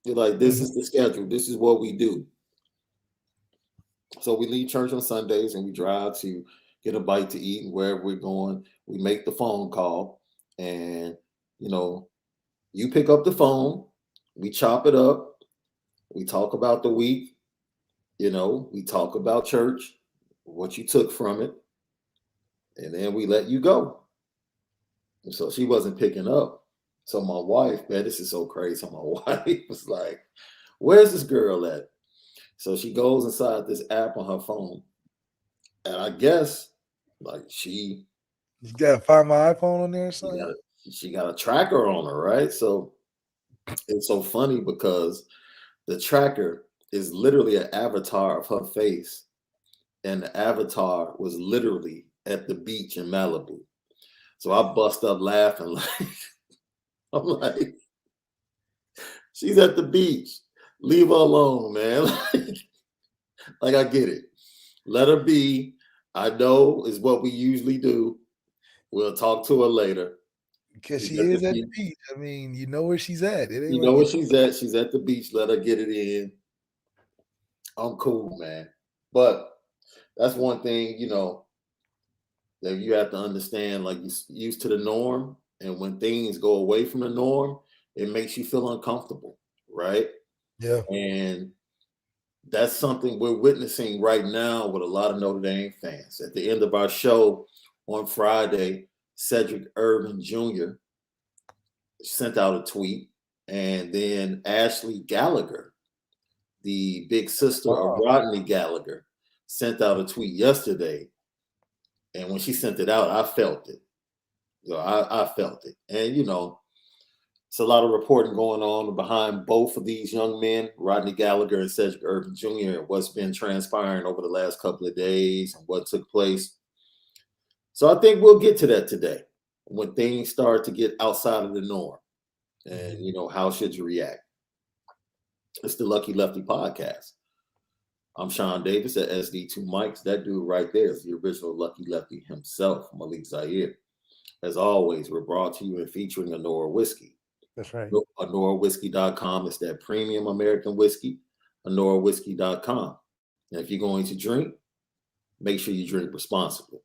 You're like, this is the schedule. This is what we do. So we leave church on Sundays and we drive to get a bite to eat, and wherever we're going, we make the phone call, and you know, you pick up the phone, we chop it up, we talk about the week, we talk about church, what you took from it, and then we let you go. And so she wasn't picking up. So my wife, man, this is so crazy. My wife was like, where's this girl at? So she goes inside this app on her phone. And I guess like you gotta find my iPhone on there or something. She got a tracker on her, right? So it's so funny because the tracker is literally an avatar of her face. And the avatar was literally at the beach in Malibu. So I bust up laughing like, I'm like, she's at the beach. Leave her alone, man. Like I get it. Let her be. I know is what we usually do. We'll talk to her later. Because she is at the beach. I mean, you know where she's at. You know where she's at. She's at the beach. Let her get it in. I'm cool, man. But that's one thing, that you have to understand. Like, you're used to the norm. And when things go away from the norm, it makes you feel uncomfortable, right? Yeah. And that's something we're witnessing right now with a lot of Notre Dame fans. At the end of our show on Friday, Cedric Irvin Jr. sent out a tweet, and then Ashley Gallagher, the big sister of Rodney Gallagher, sent out a tweet yesterday. And when she sent it out, I felt it. I felt it. And, it's a lot of reporting going on behind both of these young men, Rodney Gallagher and Cedric Irvin Jr., and what's been transpiring over the last couple of days and what took place. So I think we'll get to that today when things start to get outside of the norm. And, how should you react? It's the Lucky Lefty podcast. I'm Shaun Davis at SD2 Mics. That dude right there is the original Lucky Lefty himself, Malik Zaire. As always, we're brought to you and featuring Onora Whiskey. That's right. OnoraWhiskey.com. It's that premium American whiskey. OnoraWhiskey.com. And if you're going to drink, make sure you drink responsibly.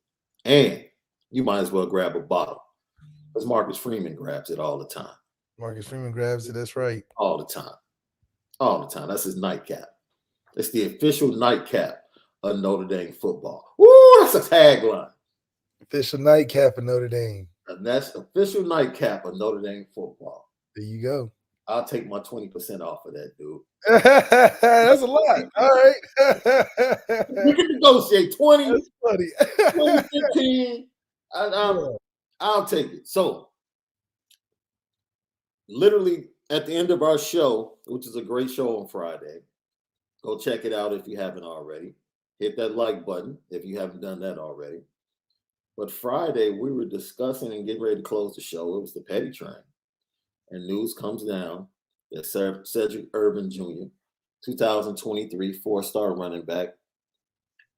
And you might as well grab a bottle, because Marcus Freeman grabs it all the time. Marcus Freeman grabs it. That's right. All the time. All the time. That's his nightcap. It's the official nightcap of Notre Dame football. Woo, that's a tagline. Official nightcap of Notre Dame. And that's official nightcap of Notre Dame football. There you go. I'll take my 20% off of that, dude. That's a lot. All right. We can negotiate 20. That's funny. 20, 15. I'll take it. So, literally at the end of our show, which is a great show on Friday, go check it out if you haven't already. Hit that like button if you haven't done that already. But Friday, we were discussing and getting ready to close the show. It was the petty train. And news comes down that Cedric Irvin Jr., 2023 four-star running back,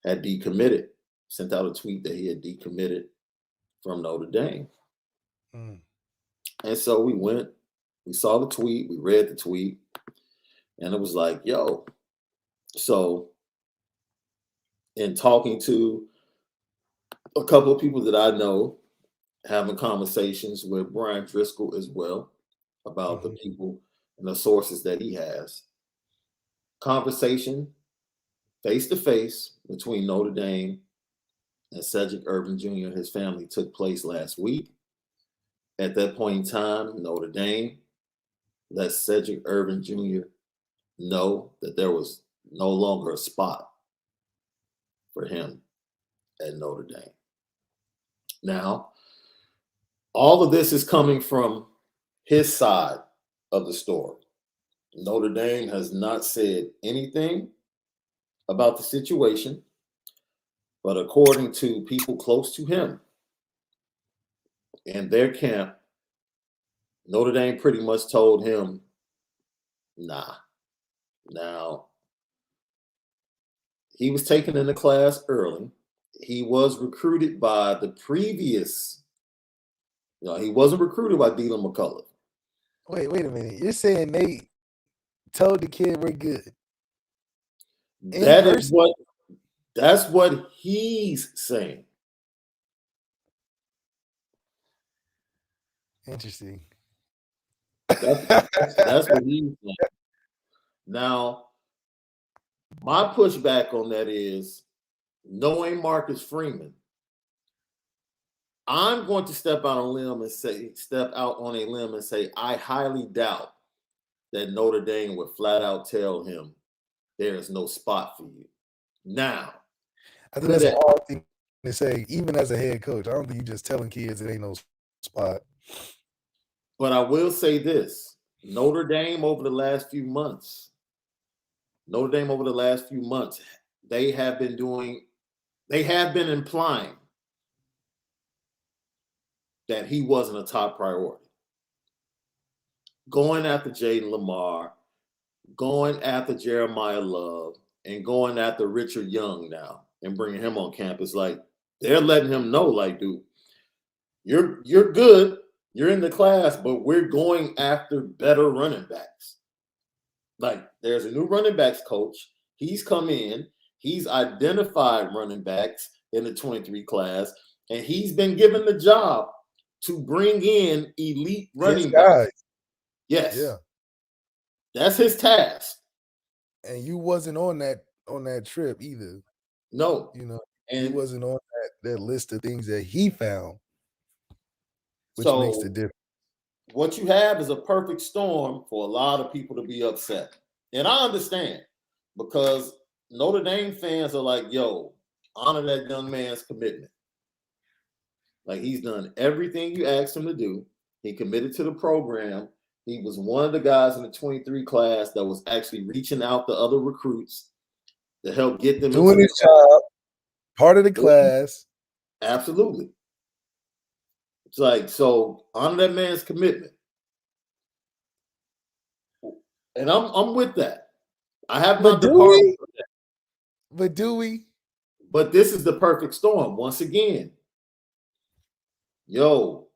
had decommitted. Sent out a tweet that he had decommitted from Notre Dame. And so we saw the tweet, we read the tweet, and it was like, yo. So in talking to a couple of people that I know, having conversations with Brian Driscoll as well about the people and the sources that he has. Conversation face-to-face between Notre Dame and Cedric Irvin Jr. and his family took place last week. At that point in time, Notre Dame let Cedric Irvin Jr. know that there was no longer a spot for him at Notre Dame. Now, all of this is coming from his side of the story. Notre Dame has not said anything about the situation, but according to people close to him and their camp, Notre Dame pretty much told him, nah. Now, he was taken into class early. He was recruited by the previous, he wasn't recruited by Dylan McCullough. Wait a minute. You're saying they told the kid we're good. That's what he's saying. Interesting. That's what he's saying. Now, my pushback on that is, knowing Marcus Freeman, I'm going to step out on a limb and say I highly doubt that Notre Dame would flat out tell him there is no spot for you. Now, I think that's a hard thing to say, even as a head coach. I don't think you just telling kids it ain't no spot. But I will say this: Notre Dame over the last few months, they have been implying that he wasn't a top priority. Going after Jaden Lamar, going after Jeremiah Love, and going after Richard Young now and bringing him on campus. Like, they're letting him know, like, dude, you're good. You're in the class, but we're going after better running backs. Like, there's a new running backs coach. He's come in. He's identified running backs in the 23 class, and he's been given the job to bring in elite running backs. Yes. Yeah. That's his task. And you wasn't on that trip either. No. And he wasn't on that list of things that he found, which makes the difference. What you have is a perfect storm for a lot of people to be upset. And I understand, because Notre Dame fans are like, yo, honor that young man's commitment. Like, he's done everything you asked him to do. He committed to the program. He was one of the guys in the 23 class that was actually reaching out to other recruits to help get them doing his job, part of the class. Absolutely. It's like, so honor that man's commitment. And I'm with that. I have not departed from that. But do we? But this is the perfect storm once again. Yo,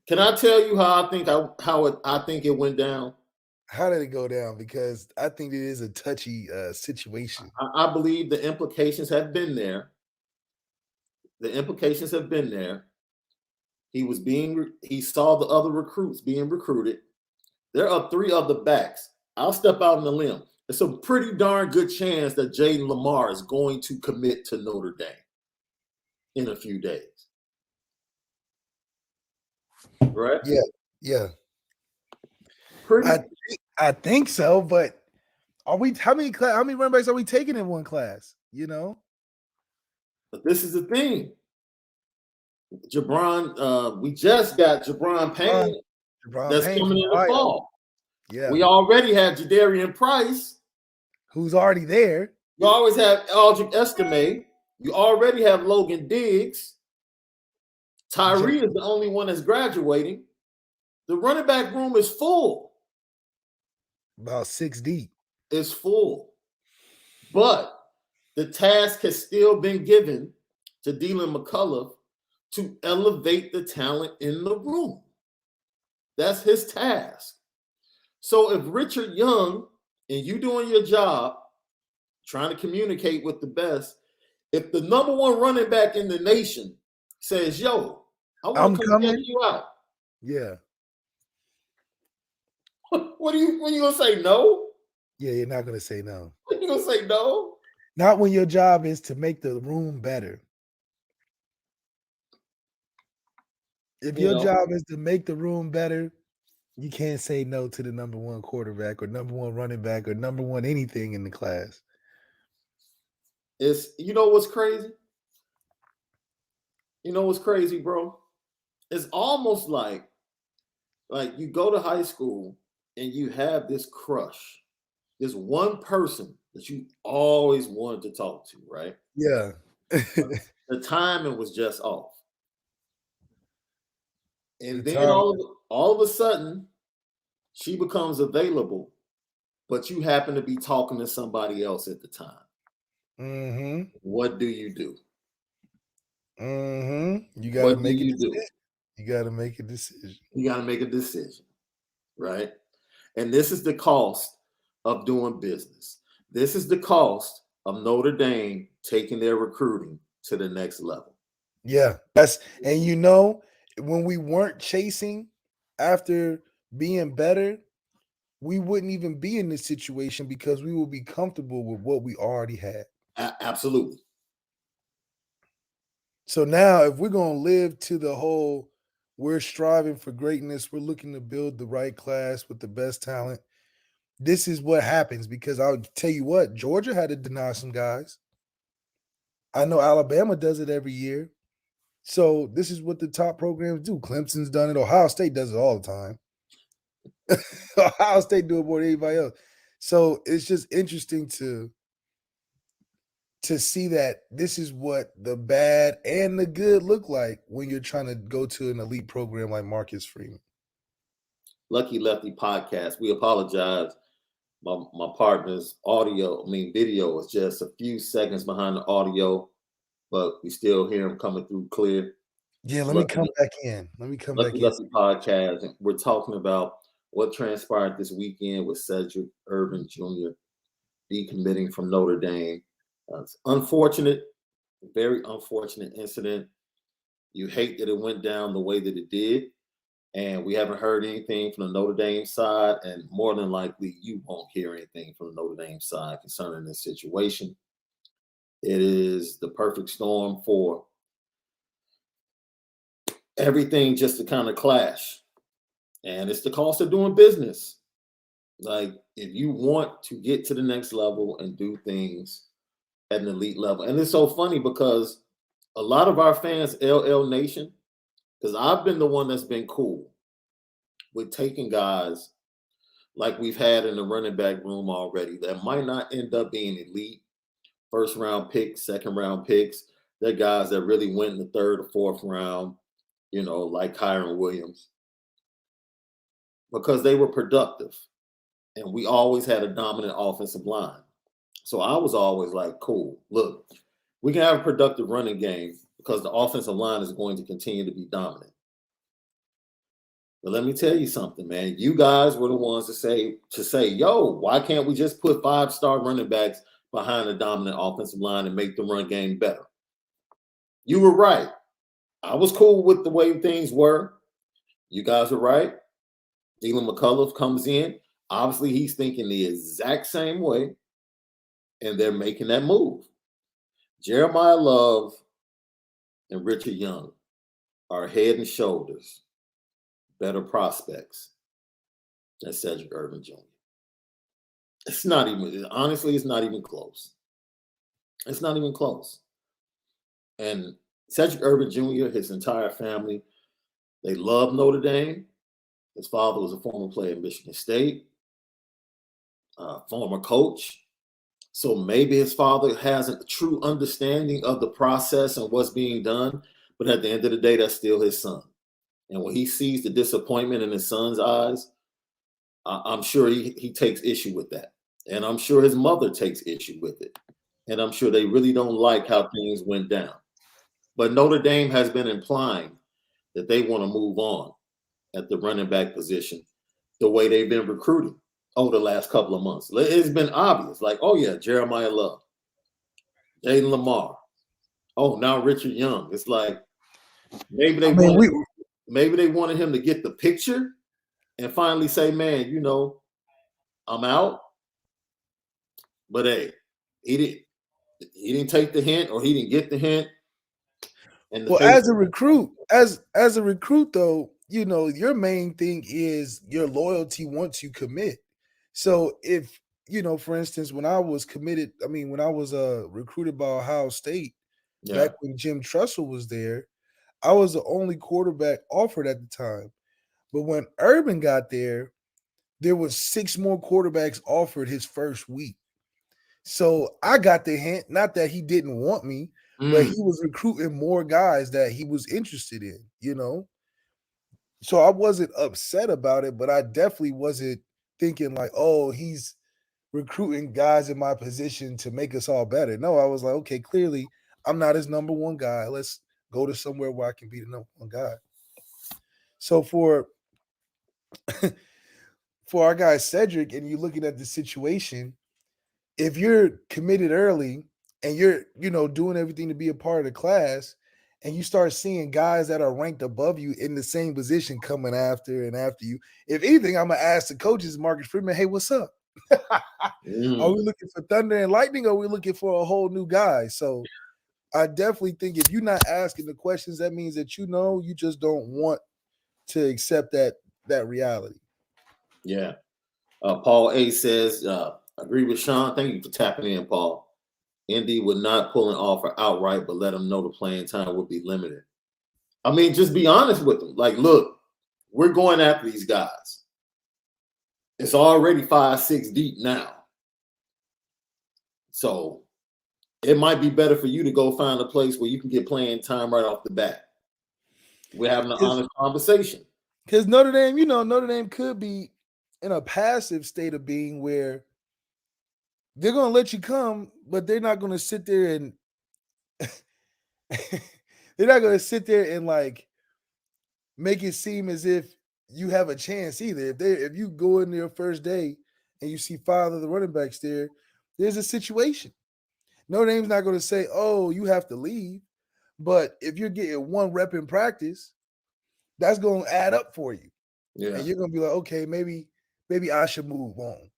can I tell you how I think it went down? How did it go down? Because I think it is a touchy situation. I believe the implications have been there. He saw the other recruits being recruited. There are 3 other backs. I'll step out on the limb. It's a pretty darn good chance that Jaden Lamar is going to commit to Notre Dame in a few days. Right? Yeah. I think so, but how many running backs are we taking in one class? But this is the thing. We just got Jabron Payne that's coming in the fall. Yeah. We already had Jadarian Price, who's already there. You always have Aldrich Estime. You already have Logan Diggs. Tyree is the only one that's graduating. The running back room is full. About 6 deep. It's full. But the task has still been given to Dylan McCullough to elevate the talent in the room. That's his task. So if Richard Young and you doing your job, trying to communicate with the best, if the number 1 running back in the nation says, yo, I want to come check you out. Yeah. When you going to say no? Yeah, you're not going to say no. When you going to say no? Not when your job is to make the room better. If your job is to make the room better, you can't say no to the number 1 quarterback or number 1 running back or number 1 anything in the class. You know what's crazy? Bro? It's almost like you go to high school and you have this crush, this one person that you always wanted to talk to, right? Yeah. The timing was just off. And then all of a sudden, she becomes available, but you happen to be talking to somebody else at the time. Mm-hmm. What do you do? Mm-hmm. You got to make a decision. You got to make a decision. Right? And this is the cost of doing business. This is the cost of Notre Dame taking their recruiting to the next level. Yeah, and when we weren't chasing after being better, we wouldn't even be in this situation because we would be comfortable with what we already had. Absolutely. So now, if we're going to live to the whole, we're striving for greatness, we're looking to build the right class with the best talent, this is what happens. Because I'll tell you what, Georgia had to deny some guys. I know Alabama does it every year. So this is what the top programs do. Clemson's done it. Ohio State does it all the time. Ohio State do it more than anybody else. So it's just interesting to see that this is what the bad and the good look like when you're trying to go to an elite program like Marcus Freeman. Lucky Lefty podcast. We apologize. My partner's video is just a few seconds behind the audio, but we still hear him coming through clear. Yeah, let me come back in. Lucky Lefty podcast. And we're talking about what transpired this weekend with Cedric Irvin Jr. decommitting from Notre Dame. It's unfortunate, very unfortunate incident. You hate that it went down the way that it did. And we haven't heard anything from the Notre Dame side. And more than likely, you won't hear anything from the Notre Dame side concerning this situation. It is the perfect storm for everything just to kind of clash. And it's the cost of doing business. Like, if you want to get to the next level and do things at an elite level. And it's so funny because a lot of our fans, LL Nation, because I've been the one that's been cool with taking guys like we've had in the running back room already that might not end up being elite first round picks, second round picks. They're guys that really went in the third or fourth round, like Kyron Williams, because they were productive. And we always had a dominant offensive line. So I was always like, cool, look, we can have a productive running game because the offensive line is going to continue to be dominant. But let me tell you something, man. You guys were the ones to say, yo, why can't we just put 5-star running backs behind a dominant offensive line and make the run game better? You were right. I was cool with the way things were. You guys are right. Dylan McCullough comes in. Obviously, he's thinking the exact same way, and they're making that move. Jeremiah Love and Richard Young are head and shoulders better prospects than Cedric Irvin Jr. It's not even close. It's not even close. And Cedric Irvin Jr., his entire family, they love Notre Dame. His father was a former player at Michigan State, former coach. So maybe his father has a true understanding of the process and what's being done. But at the end of the day, that's still his son. And when he sees the disappointment in his son's eyes, I'm sure he takes issue with that. And I'm sure his mother takes issue with it. And I'm sure they really don't like how things went down. But Notre Dame has been implying that they want to move on at the running back position the way they've been recruiting over the last couple of months. It's been obvious. Like, oh, yeah, Jeremiah Love, Jaden Lamar. Oh, now Richard Young. It's like maybe they wanted him to get the picture and finally say, man, I'm out. But hey, he didn't take the hint, or he didn't get the hint. And as a recruit though, your main thing is your loyalty once you commit. So if, for instance, when I was committed, when I was recruited by Ohio State, back when Jim Tressel was there, I was the only quarterback offered at the time. But when Urban got there was 6 more quarterbacks offered his first week. So I got the hint, not that he didn't want me, but he was recruiting more guys that he was interested in, So I wasn't upset about it, but I definitely wasn't thinking like, oh, he's recruiting guys in my position to make us all better. No, I was like, okay, clearly I'm not his number one guy. Let's go to somewhere where I can be the number one guy. So for for our guy Cedric, and you're looking at the situation, if you're committed early and you're, doing everything to be a part of the class, and you start seeing guys that are ranked above you in the same position coming after and after you, if anything, I'm gonna ask the coaches, Marcus Freeman, hey, what's up? Are we looking for thunder and lightning, or are we looking for a whole new guy? So I definitely think if you're not asking the questions, that means that you just don't want to accept that reality. Yeah. Paul A says, agree with Shaun. Thank you for tapping in, Paul. Indy would not pull an offer outright, but let them know the playing time would be limited. I mean, just be honest with them. Like, look, we're going after these guys. It's already 5-6 deep now. So it might be better for you to go find a place where you can get playing time right off the bat. We're having an honest conversation. Because Notre Dame could be in a passive state of being where they're going to let you come, but they're not going to sit there and like make it seem as if you have a chance either. If you go in there first day and you see 5 of the running backs there, there's a situation. Notre Dame's not going to say, oh, you have to leave. But if you're getting 1 rep in practice, that's going to add up for you. Yeah. And you're going to be like, okay, maybe I should move on.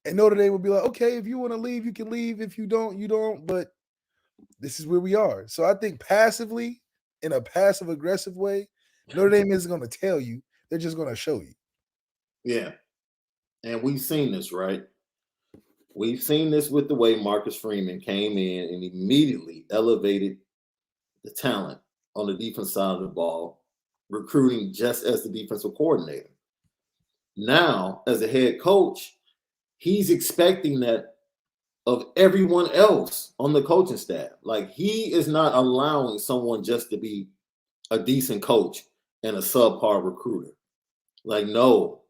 And Notre Dame will be like, okay, if you want to leave, you can leave. If you don't, you don't. But this is where we are. So I think passively, in a passive-aggressive way, Notre Dame isn't going to tell you. They're just going to show you. Yeah. And we've seen this, right? We've seen this with the way Marcus Freeman came in and immediately elevated the talent on the defense side of the ball, recruiting just as the defensive coordinator. Now, as a head coach, he's expecting that of everyone else on the coaching staff. Like, he is not allowing someone just to be a decent coach and a subpar recruiter. Like, no,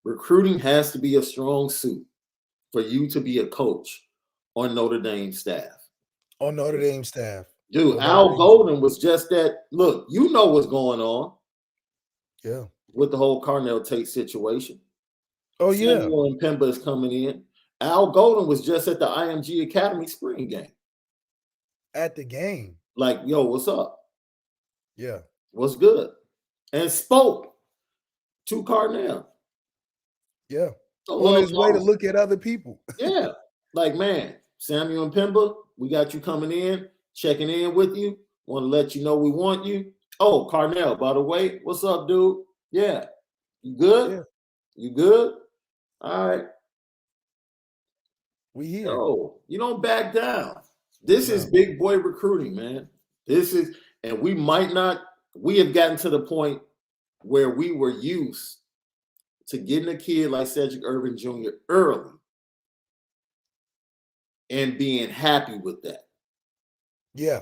recruiting has to be a strong suit for you to be a coach on Notre Dame staff. On Notre Dame staff. Dude, Al Golden was just that. Look, you know what's going on. Yeah. With the whole Carnell Tate situation. Oh, yeah. Samuel and Pemba is coming in. Al Golden was just at the IMG Academy spring game. At the game. Like, yo, what's up? Yeah. What's good? And spoke to Carnell. Yeah. On his way to look at other people. Yeah. Like, man, Samuel and Pemba, we got you coming in, checking in with you. Want to let you know we want you. Oh, Carnell, by the way, what's up, dude? Yeah. You good? Yeah. You good? All right. We here. No, you don't back down. This is big boy recruiting, man. This is, and we have gotten to the point where we were used to getting a kid like Cedric Irvin Jr. early and being happy with that. Yeah.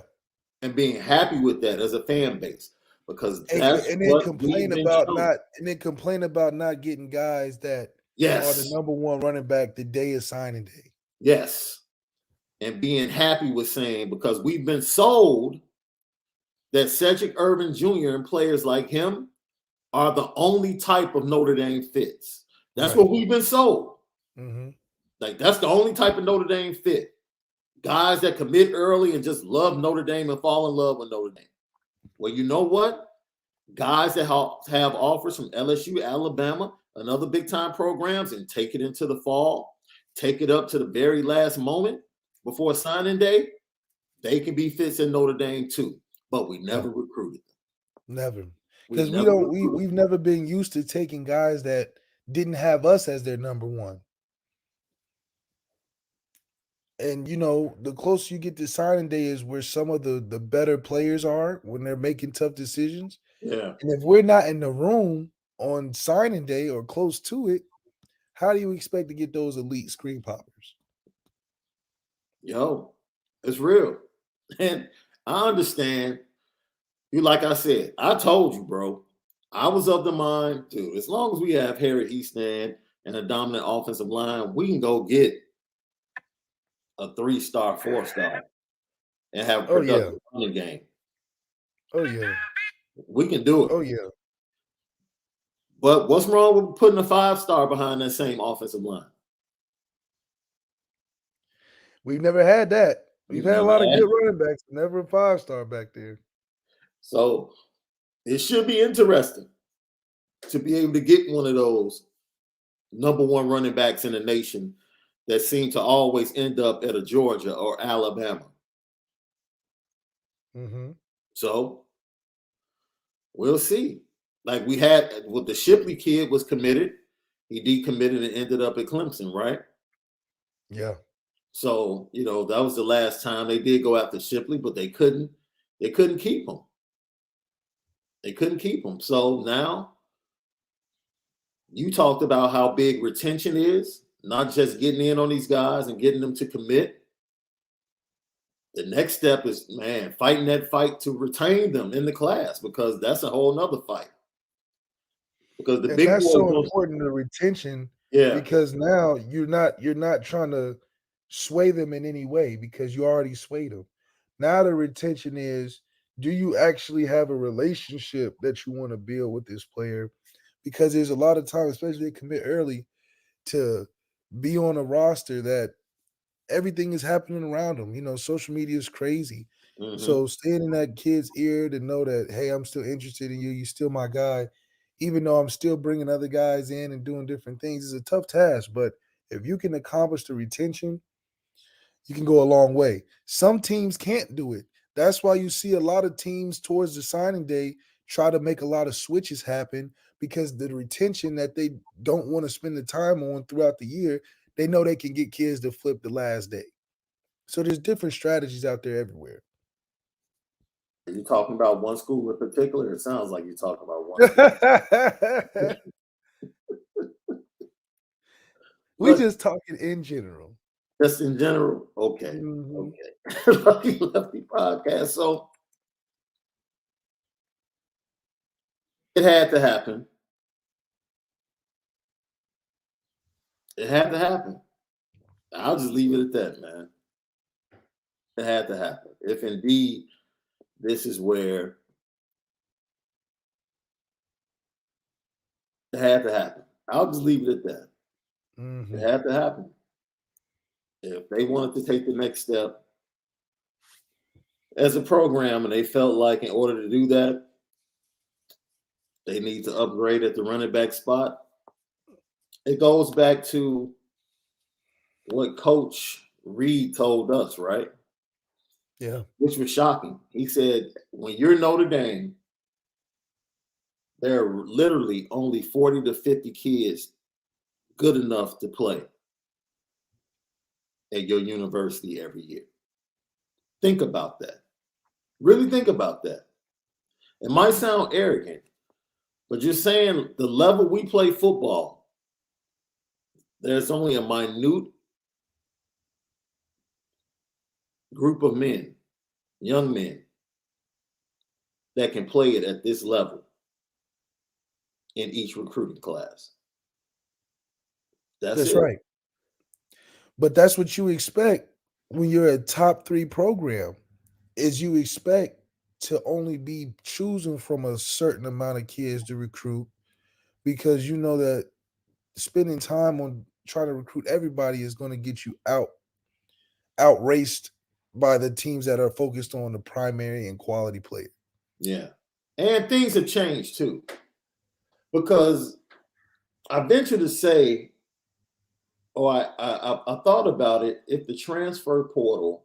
And being happy with that as a fan base. Because that's and then complain about not getting guys that are the number 1 running back the day of signing day. Yes. And being happy with saying, because we've been sold that Cedric Irvin Jr. and players like him are the only type of Notre Dame fits. That's what we've been sold. Mm-hmm. Like, that's the only type of Notre Dame fit. Guys that commit early and just love Notre Dame and fall in love with Notre Dame. Well, you know what? Guys that have offers from LSU, Alabama, and other big-time programs and take it into the fall, take it up to the very last moment before signing day, they can be fits in Notre Dame too. But we never recruited them. Never. Because we've never been used to taking guys that didn't have us as their number 1. And, the closer you get to signing day is where some of the better players are when they're making tough decisions. Yeah. And if we're not in the room on signing day or close to it, how do you expect to get those elite screen poppers? Yo, it's real. And I understand. Like I said, I told you, bro. I was of the mind, dude, as long as we have Harry Easton and a dominant offensive line, we can go get a 3-star, 4-star and have a productive running game. Oh, yeah. We can do it. Oh, yeah. But what's wrong with putting a 5-star behind that same offensive line? We've never had that. We've had a lot of good it. running backs, never a 5-star back there. So it should be interesting to be able to get one of those number one running backs in the nation that seem to always end up at a Georgia or Alabama. Mm-hmm. So we'll see. Like we had with the Shipley kid was committed. He decommitted and ended up at Clemson, right? Yeah. So, that was the last time they did go after Shipley, but they couldn't keep him. They couldn't keep him. So now you talked about how big retention is, not just getting in on these guys and getting them to commit. The next step is, fighting that fight to retain them in the class, because that's a whole nother fight. Because the big that's so important, the retention. Yeah. Because now you're not trying to sway them in any way, because you already swayed them. Now the retention is, do you actually have a relationship that you want to build with this player? Because there's a lot of times, especially they commit early, to be on a roster that everything is happening around them. Social media is crazy. Mm-hmm. So staying in that kid's ear to know that, hey, I'm still interested in you. You're still my guy. Even though I'm still bringing other guys in and doing different things, is a tough task. But if you can accomplish the retention, you can go a long way. Some teams can't do it. That's why you see a lot of teams towards the signing day try to make a lot of switches happen, because the retention that they don't want to spend the time on throughout the year, they know they can get kids to flip the last day. So there's different strategies out there everywhere. Are you talking about one school in particular? It sounds like you're talking about one. We just talking in general. Just in general? Okay. Mm-hmm. Okay. Lucky Lefty podcast. So it had to happen. It had to happen. I'll just leave it at that, man. It had to happen. If indeed this is where it had to happen, I'll just leave it at that. Mm-hmm. It had to happen. If they wanted to take the next step as a program, and they felt like in order to do that, they need to upgrade at the running back spot, it goes back to what Coach Reed told us, right? Yeah. Which was shocking. He said, when you're Notre Dame, there are literally only 40 to 50 kids good enough to play at your university every year. Think about that. Really think about that. It might sound arrogant, but you're saying the level we play football, there's only a minute group of men, young men, that can play it at this level in each recruiting class. That's right. But that's what you expect when you're a top 3 program, is you expect to only be choosing from a certain amount of kids to recruit, because you know that spending time on trying to recruit everybody is going to get you outraced by the teams that are focused on the primary and quality player. Yeah. And things have changed too. Because I venture to say, I thought about it, if the transfer portal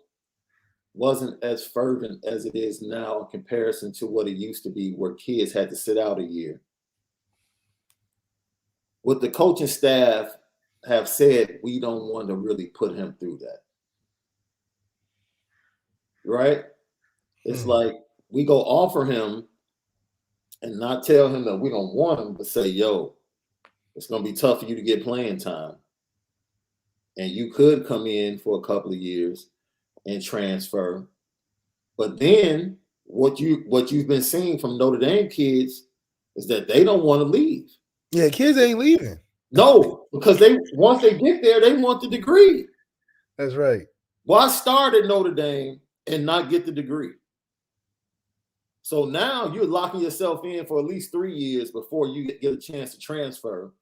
wasn't as fervent as it is now in comparison to what it used to be, where kids had to sit out a year, would the coaching staff have said, we don't want to really put him through that? Right? It's like we go offer him and not tell him that we don't want him, but say, yo, it's going to be tough for you to get playing time. And you could come in for a couple of years and transfer. But then what you've been seeing from Notre Dame kids is that they don't want to leave. Yeah, kids ain't leaving. No, because once they get there, they want the degree. That's right. Why start at Notre Dame and not get the degree? So now you're locking yourself in for at least 3 years before you get a chance to transfer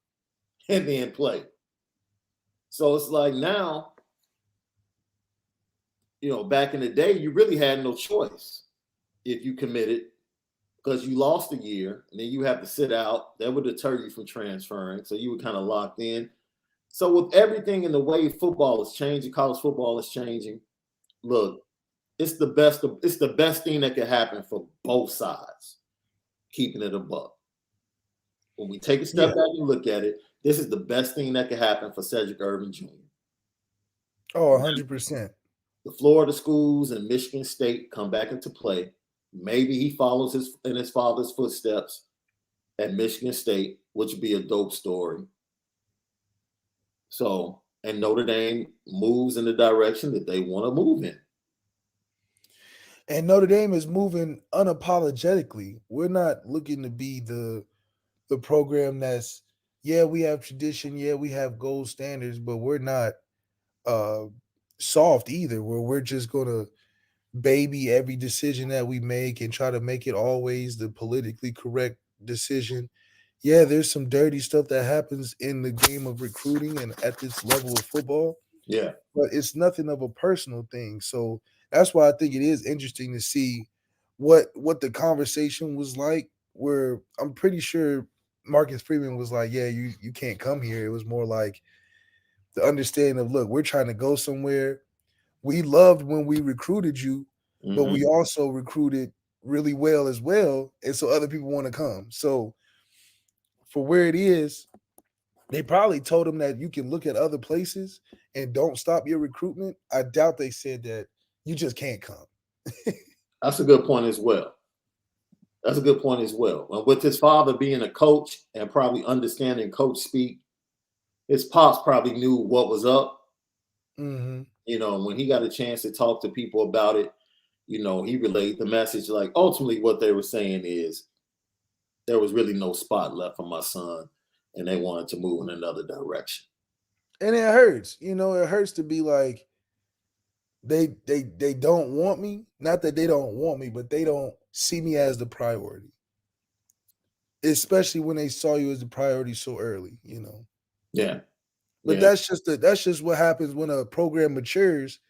and then play. So it's like now, back in the day, you really had no choice if you committed because you lost a year and then you have to sit out. That would deter you from transferring. So you were kind of locked in. So with everything in the way football is changing, college football is changing, look, it's the best thing that could happen for both sides, keeping it a buck. When we take a step back and look at it, this is the best thing that could happen for Cedric Irvin Jr. Oh, 100%. The Florida schools and Michigan State come back into play. Maybe he follows his father's footsteps at Michigan State, which would be a dope story. So, and Notre Dame moves in the direction that they want to move in. And Notre Dame is moving unapologetically. We're not looking to be the program that's, we have tradition, we have gold standards, but we're not soft either, where we're just going to baby every decision that we make and try to make it always the politically correct decision. Yeah, there's some dirty stuff that happens in the game of recruiting and at this level of football. Yeah. But it's nothing of a personal thing. So that's why I think it is interesting to see what the conversation was like, where I'm pretty sure Marcus Freeman was like, you can't come here. It was more like the understanding of, look, we're trying to go somewhere. We loved when we recruited you, but we also recruited really well as well. And so other people want to come. So for where it is, they probably told him that you can look at other places and don't stop your recruitment. I doubt they said that you just can't come. That's a good point as well. And with his father being a coach and probably understanding coach speak, his pops probably knew what was up. Mm-hmm. When he got a chance to talk to people about it, he relayed the message. Like, ultimately what they were saying is there was really no spot left for my son, and they wanted to move in another direction. And it hurts. It hurts to be like, they don't want me. Not that they don't want me, but they don't see me as the priority. Especially when they saw you as the priority so early, Yeah. But that's just what happens when a program matures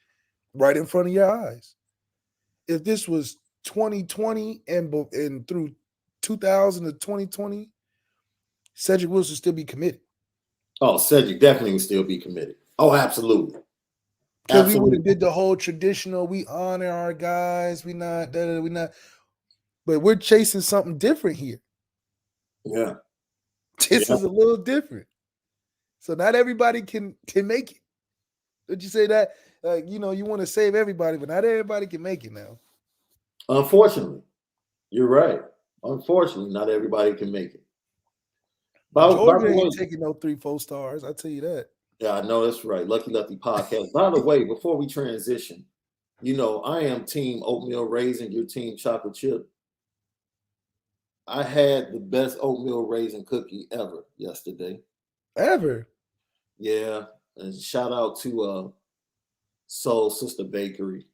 right in front of your eyes. If this was 2020 and through 2000 to 2020, Cedric Wilson still be committed. Oh, Cedric definitely would still be committed. Oh, absolutely. Because we would have did the whole traditional, we honor our guys, we not, but we're chasing something different here. Yeah. This is a little different. So not everybody can make it. Would you say that? You want to save everybody, but not everybody can make it now. Unfortunately, you're right. Unfortunately, not everybody can make it. Georgia ain't taking no 3-4 stars. I tell you that. Yeah, I know that's right. Lucky Lefty podcast. By the way, before we transition, I am team oatmeal raisin, your team chocolate chip. I had the best oatmeal raisin cookie ever yesterday. Ever? Yeah. And shout out to Soul Sister Bakery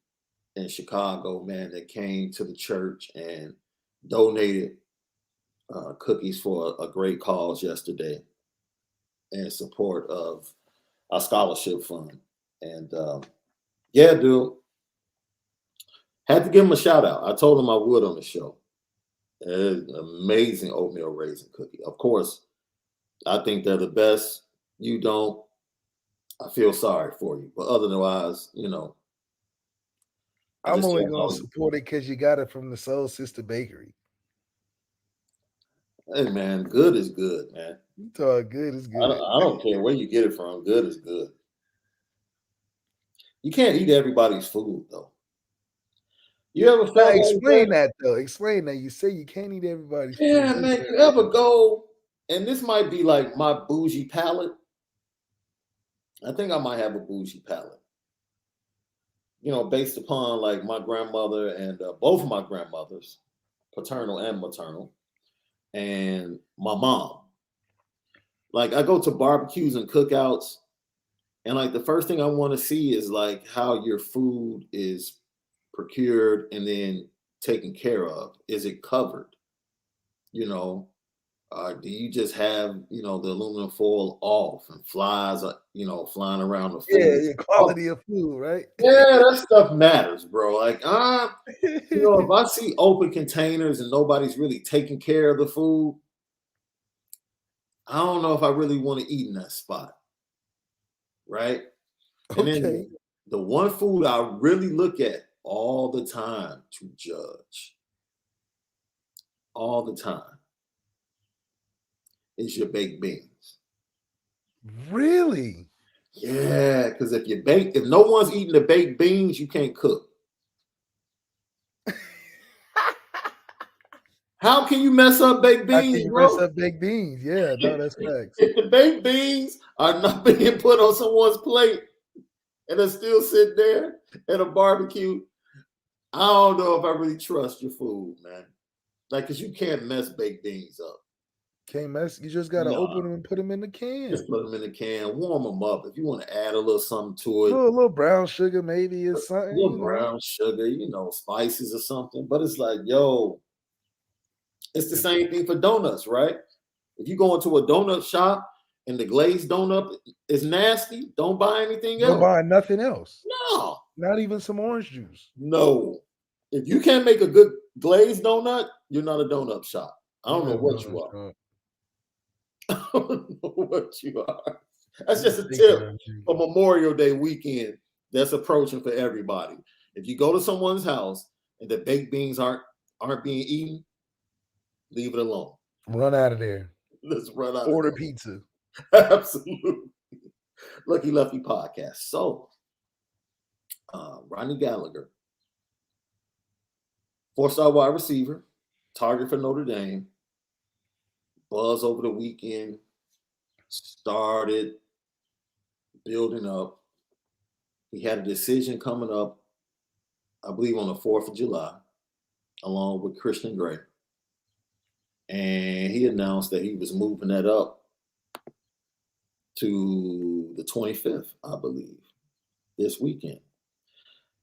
in Chicago, man, that came to the church and donated cookies for a great cause yesterday in support of our scholarship fund. And dude, had to give him a shout out. I told him I would on the show. It's an amazing oatmeal raisin cookie. Of course, I think they're the best. You don't. I feel sorry for you. But otherwise, I'm only going to support it because you got it from the Soul Sister Bakery. Hey, man, good is good, man. You talk good is good. I don't care where you get it from. Good is good. You can't eat everybody's food, though. You ever felt explain that, though. Explain that. You say you can't eat everybody's food. Yeah, man. You ever go, and this might be like my bougie palate. I think I might have a bougie palate. Based upon like my grandmother and both of my grandmothers, paternal and maternal, and my mom. Like I go to barbecues and cookouts, and like the first thing I want to see is like how your food is procured and then taken care of? Is it covered? You know, do you just have, the aluminum foil off and flies, flying around the food? Yeah, quality of food, right? Yeah, that stuff matters, bro. Like, if I see open containers and nobody's really taking care of the food, I don't know if I really want to eat in that spot, right? And Okay. then the one food I really look at all the time to judge, all the time, is your baked beans. Really? Yeah, because if no one's eating the baked beans, you can't cook. How can you mess up baked How can beans, you bro? mess up baked beans? Yeah, no, that's facts. If the baked beans are not being put on someone's plate and they're still sitting there at a barbecue, I don't know if I really trust your food, man. Like, because you can't mess baked beans up. Can't mess. You just gotta open them and put them in the can. Just put them in the can, warm them up. If you want to add a little something to it, a little brown sugar maybe or something. A little brown sugar, spices or something. But it's like, yo, it's the same thing for donuts, right? If you go into a donut shop and the glazed donut is nasty, don't buy anything else. Don't buy nothing else. No. Not even some orange juice. No. If you can't make a good glazed donut, you're not a donut shop. I don't know what you are. I don't know what you are. That's just a tip for Memorial Day weekend that's approaching for everybody. If you go to someone's house and the baked beans aren't being eaten, leave it alone. Run out of there. Let's run out. Order pizza. Absolutely. Lucky Lefty podcast. So, Rodney Gallagher, 4-star wide receiver, target for Notre Dame. Buzz over the weekend started building up. He had a decision coming up, I believe, on the 4th of July, along with Christian Gray. And he announced that he was moving that up to the 25th, I believe, this weekend.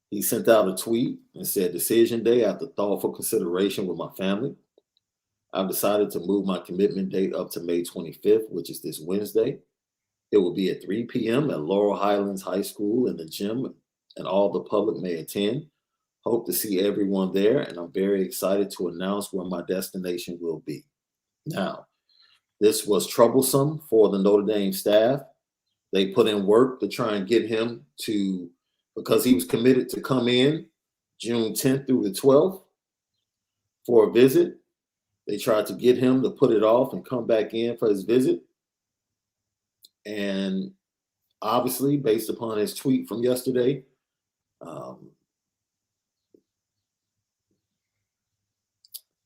He sent out a tweet and said, "Decision day after thoughtful consideration with my family. I've decided to move my commitment date up to May 25th, which is this Wednesday. It will be at 3 p.m. at Laurel Highlands High School in the gym, and all the public may attend. Hope to see everyone there, and I'm very excited to announce where my destination will be." Now, this was troublesome for the Notre Dame staff. They put in work to try and get him to, because he was committed to come in June 10th through the 12th for a visit. They tried to get him to put it off and come back in for his visit. And obviously, based upon his tweet from yesterday,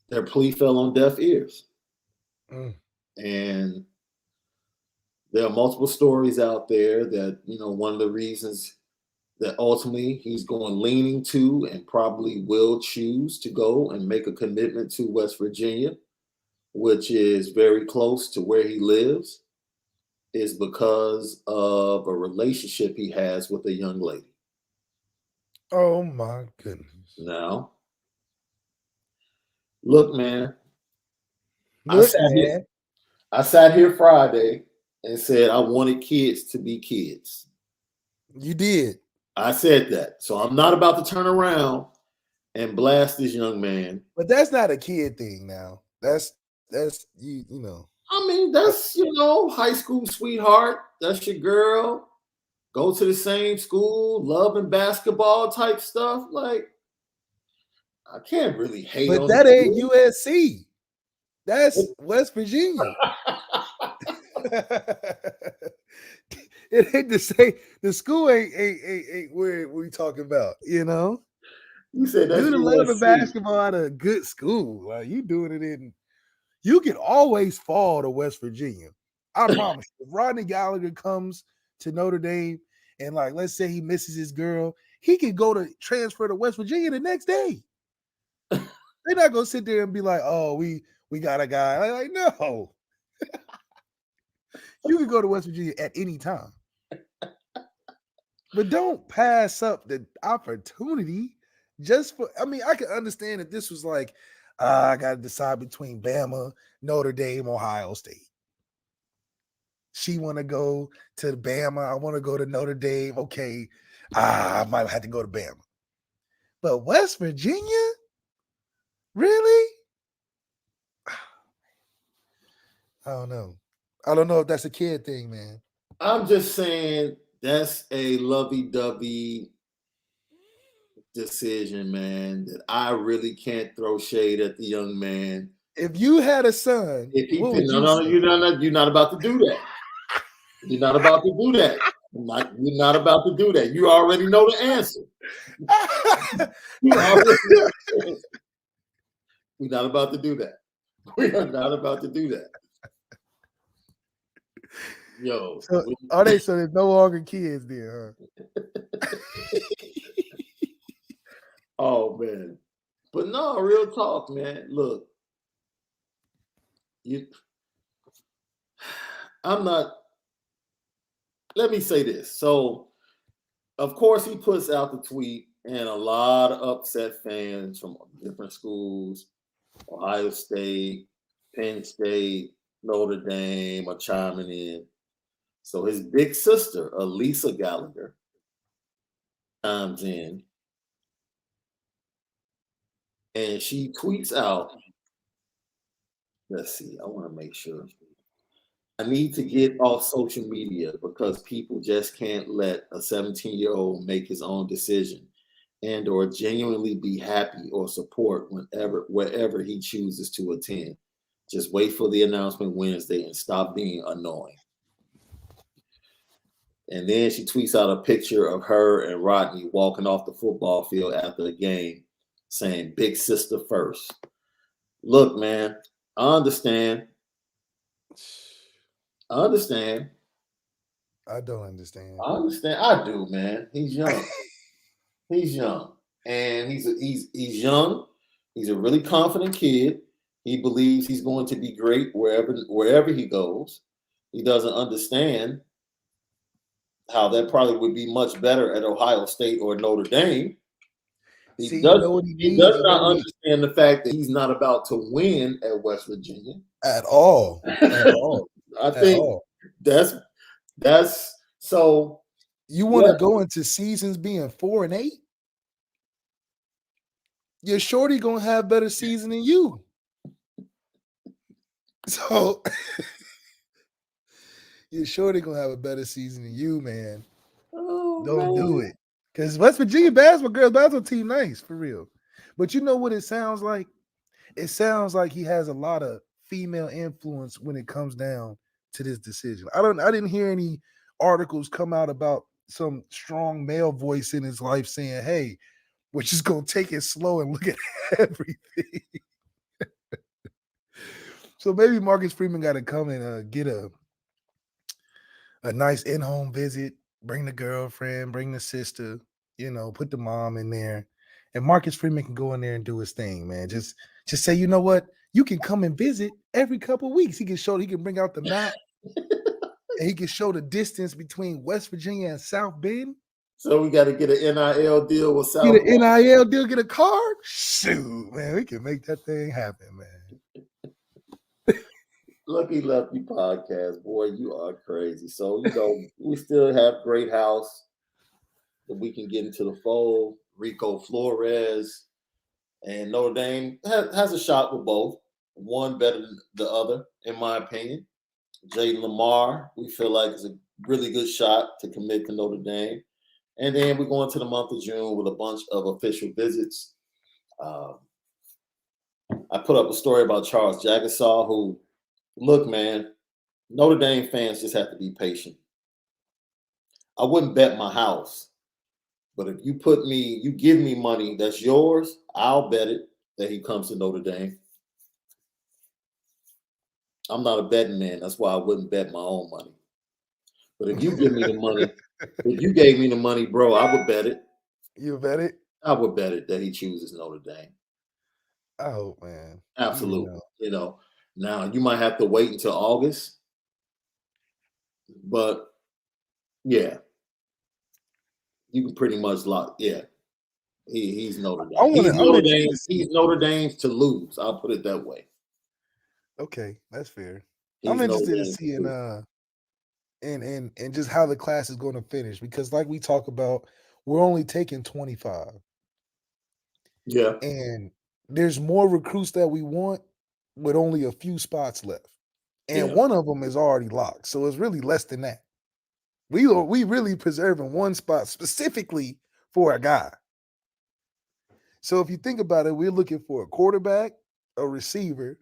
their plea fell on deaf ears. And there are multiple stories out there that, one of the reasons that ultimately he's leaning to and probably will choose to go and make a commitment to West Virginia, which is very close to where he lives, is because of a relationship he has with a young lady. Oh my goodness. Now, look, man. I sat here Friday and said I wanted kids to be kids. You did. I said that. So I'm not about to turn around and blast this young man. But that's not a kid thing now. That's you know. I mean, that's, high school sweetheart. That's your girl. Go to the same school, loving basketball type stuff. Like, I can't really hate on it. But that ain't USC. That's West Virginia. It ain't the same. The school ain't where we talking about, You said that's the loving basketball at a good school. Like, you doing it in. You can always fall to West Virginia. I promise you. If Rodney Gallagher comes to Notre Dame and, like, let's say he misses his girl, he can go to transfer to West Virginia the next day. They're not gonna sit there and be like, "Oh, we got a guy." Like, no. You can go to West Virginia at any time. But don't pass up the opportunity I can understand if this was like, I got to decide between Bama, Notre Dame, Ohio State. She want to go to Bama. I want to go to Notre Dame. Okay, I might have to go to Bama. But West Virginia? Really? I don't know. I don't know if that's a kid thing, man. I'm just saying that's a lovey-dovey decision, man, that I really can't throw shade at the young man. If you had a son, You're not about to do that. You're not about to do that. You're not about to do that. You already know the answer. We're not about to do that. We are not about to do that. Yo. So there's no longer kids there, huh? Oh man. But no, real talk, man. Look, let me say this. So, of course, he puts out the tweet, and a lot of upset fans from different schools, Ohio State, Penn State, Notre Dame, are chiming in. So his big sister, Elisa Gallagher, chimes in, and she tweets out, let's see, I want to make sure. I need to get off social media because people just can't let a 17-year-old make his own decision and or genuinely be happy or support wherever he chooses to attend. Just wait for the announcement Wednesday and stop being annoying. And then she tweets out a picture of her and Rodney walking off the football field after the game saying, "Big sister first." Look, man, I understand. I don't understand. I understand. I do, man. He's young. He's young. And he's young. He's a really confident kid. He believes he's going to be great wherever he goes. He doesn't understand how that probably would be much better at Ohio State or Notre Dame. He does not understand the fact that he's not about to win at West Virginia. At all. I think that's so. You want to go into seasons being 4-8? Your shorty gonna have better season than you. So your shorty gonna have a better season than you, man. Don't do it. Because West Virginia girls basketball team nice, for real. But you know what it sounds like? It sounds like he has a lot of female influence when it comes down to this decision. I didn't hear any articles come out about some strong male voice in his life saying, hey, we're just going to take it slow and look at everything. So maybe Marcus Freeman got to come and get a nice in-home visit, bring the girlfriend, bring the sister, put the mom in there. And Marcus Freeman can go in there and do his thing, man. Just say, you know what? You can come and visit every couple of weeks. He can bring out the map. And he can show the distance between West Virginia and South Bend. So we got to get an NIL deal with South Bend. Get an NIL deal, get a card? Shoot, man. We can make that thing happen, man. Lucky Lefty podcast, boy, you are crazy. So, we still have Great House that we can get into the fold. Rico Flores and Notre Dame has a shot with both. One better than the other, in my opinion. Jay Lamar, we feel like is a really good shot to commit to Notre Dame. And then we're going to the month of June with a bunch of official visits. I put up a story about Charles Jagasaw, who, look, man, Notre Dame fans just have to be patient. I wouldn't bet my house, but if you give me money that's yours, I'll bet it that he comes to Notre Dame. I'm not a betting man. That's why I wouldn't bet my own money. But if you give me the money, if you gave me the money, bro, I would bet it. You bet it? I would bet it that he chooses Notre Dame. I hope, man. Absolutely. Now you might have to wait until August. But yeah, you can pretty much lock. Yeah. He's Notre Dame. He's Notre Dame's to lose. I'll put it that way. Okay, that's fair. I'm interested in seeing and just how the class is going to finish, because like we talk about, we're only taking 25. Yeah. And there's more recruits that we want with only a few spots left. And one of them is already locked. So it's really less than that. We really preserving one spot specifically for a guy. So if you think about it, we're looking for a quarterback, a receiver,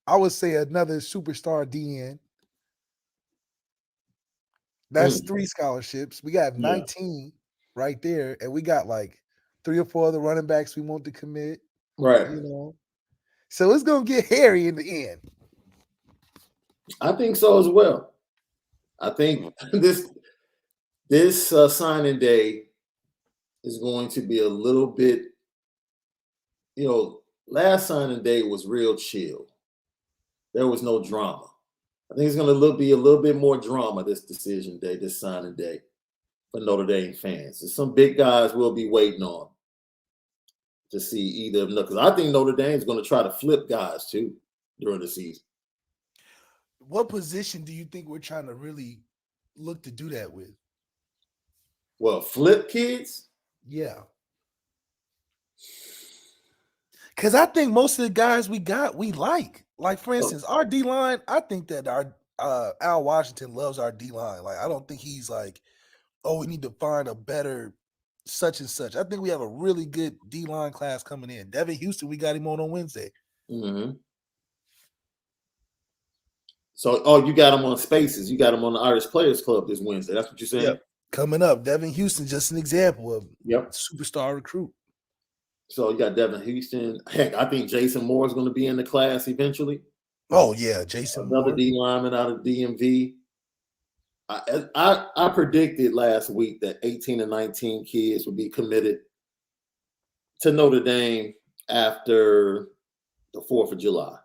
I would say another superstar DN. That's 3 scholarships. We got 19 right there, and we got like 3 or 4 other running backs we want to commit. Right. You know, so it's gonna get hairy in the end. I think so as well. I think this signing day is going to be a little bit, last signing day was real chill. There was no drama. I think it's going to be a little bit more drama this decision day, this signing day for Notre Dame fans. There's some big guys we'll be waiting on to see either of them. Because I think Notre Dame is going to try to flip guys too during the season. What position do you think we're trying to really look to do that with? Well, flip kids? Yeah. Because I think most of the guys we got, we like. Like, for instance, our D-line, I think that our Al Washington loves our D-line. Like, I don't think he's like, oh, we need to find a better such and such. I think we have a really good D-line class coming in. Devin Houston, we got him on Wednesday. Mm-hmm. So, you got him on Spaces. You got him on the Irish Players Club this Wednesday. That's what you're saying? Yep. Coming up, Devin Houston, just an example of superstar recruit. So you got Devin Houston. Heck, I think Jason Moore is going to be in the class eventually. Oh yeah, Jason another Moore. D lineman out of DMV. I predicted last week that 18 and 19 kids would be committed to Notre Dame after the 4th of July,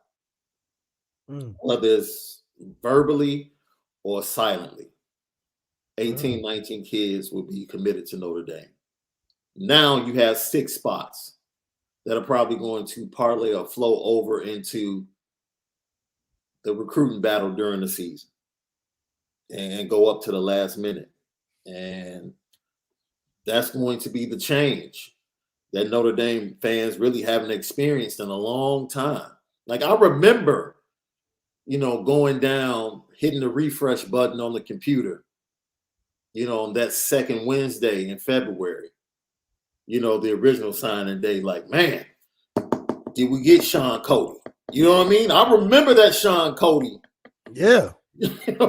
whether it's verbally or silently. 18, 19 kids will be committed to Notre Dame. Now you have 6 spots that are probably going to parlay or flow over into the recruiting battle during the season and go up to the last minute. And that's going to be the change that Notre Dame fans really haven't experienced in a long time. Like, I remember, going down, hitting the refresh button on the computer, on that second Wednesday in February. The original signing day, like, man, did we get Shaun Cody? You know what I mean? I remember that Shaun Cody. Yeah.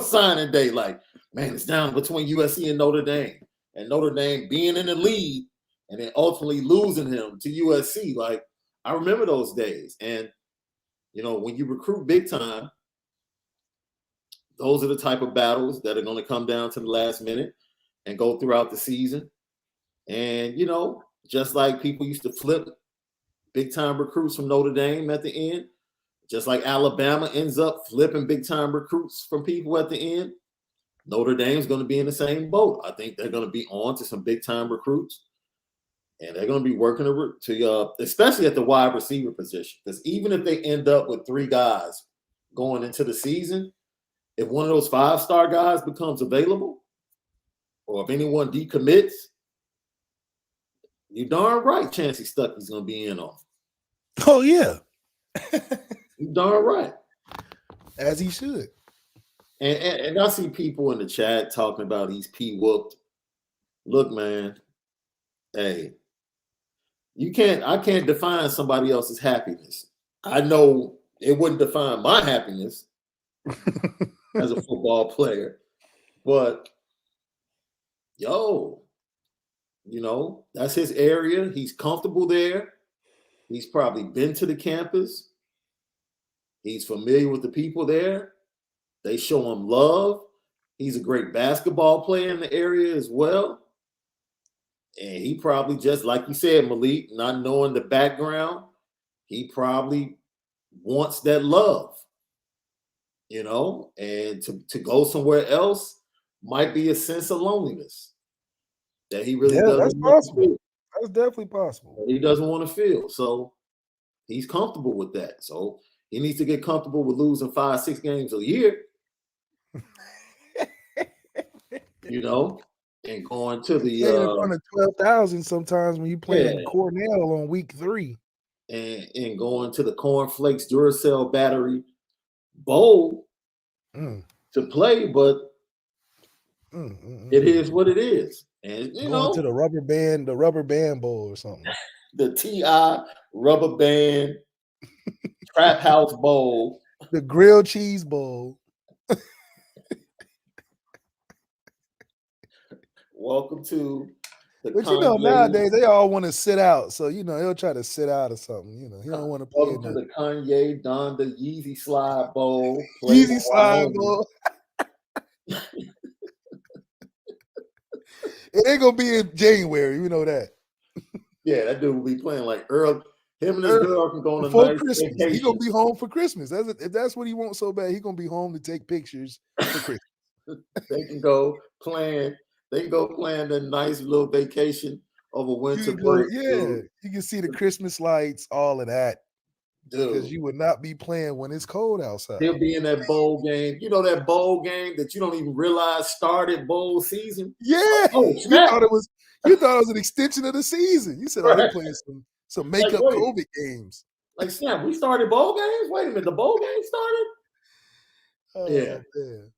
Signing day, like, man, it's down between USC and Notre Dame. And Notre Dame being in the lead and then ultimately losing him to USC. Like, I remember those days. And, when you recruit big time, those are the type of battles that are going to come down to the last minute and go throughout the season. And, just like people used to flip big-time recruits from Notre Dame at the end, just like Alabama ends up flipping big-time recruits from people at the end, Notre Dame's going to be in the same boat. I think they're going to be on to some big-time recruits, and they're going to be working to especially at the wide receiver position, because even if they end up with 3 guys going into the season, if one of those 5-star guys becomes available, or if anyone decommits, you darn right Chancey Stuckey's going to be in on. Oh, yeah. You darn right. As he should. And I see people in the chat talking about he's P-whooped. Look, man, hey, I can't define somebody else's happiness. I know it wouldn't define my happiness as a football player, but that's his area. He's comfortable there. He's probably been to the campus. He's familiar with the people there. They show him love. He's a great basketball player in the area as well. And he probably, just like you said, Malik, not knowing the background, he probably wants that love, and to go somewhere else might be a sense of loneliness that he really that's doesn't want to possible. feel. That's definitely possible. He doesn't want to feel. So he's comfortable with that. So he needs to get comfortable with losing 5-6 games a year. And going to the in front of 12,000 sometimes when you playing Cornell on week 3. And going to the Cornflakes Duracell Battery Bowl to play, but it is what it is. And going to the rubber band bowl or something. The TI Rubber Band Trap House Bowl. The grilled cheese bowl. Welcome to the But nowadays they all want to sit out. So, he'll try to sit out or something. He don't want to play. Welcome to the Kanye Donda Yeezy Slide Bowl. Yeezy Slide Bowl. It ain't going to be in January. You know that. Yeah, that dude will be playing like early. Him and his girl can go on a nice Christmas. vacation. He's going to be home for Christmas. If that's what he wants so bad, he's going to be home to take pictures for Christmas. They can go plan. They can go plan a nice little vacation over winter break. You can see the Christmas lights, all of that. Because you would not be playing when it's cold outside. He'll be in that bowl game. That bowl game that you don't even realize started bowl season. Yeah. You thought it was an extension of the season. You said, they're playing some makeup COVID games. Like, snap, we started bowl games? Wait a minute, the bowl game started? Oh, yeah. Man.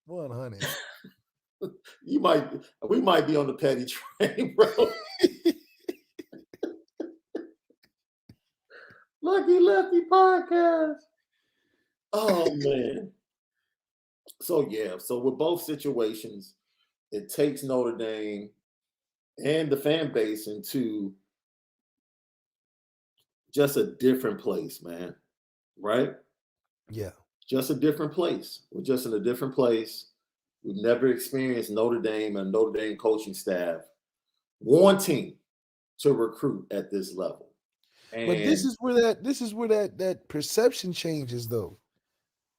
100. We might be on the petty train, bro. Lucky Lefty podcast. Oh man. So with both situations, it takes Notre Dame and the fan base into just a different place, man. Right? Yeah. Just a different place. We're just in a different place. We've never experienced Notre Dame and Notre Dame coaching staff wanting to recruit at this level. But this is where that perception changes, though,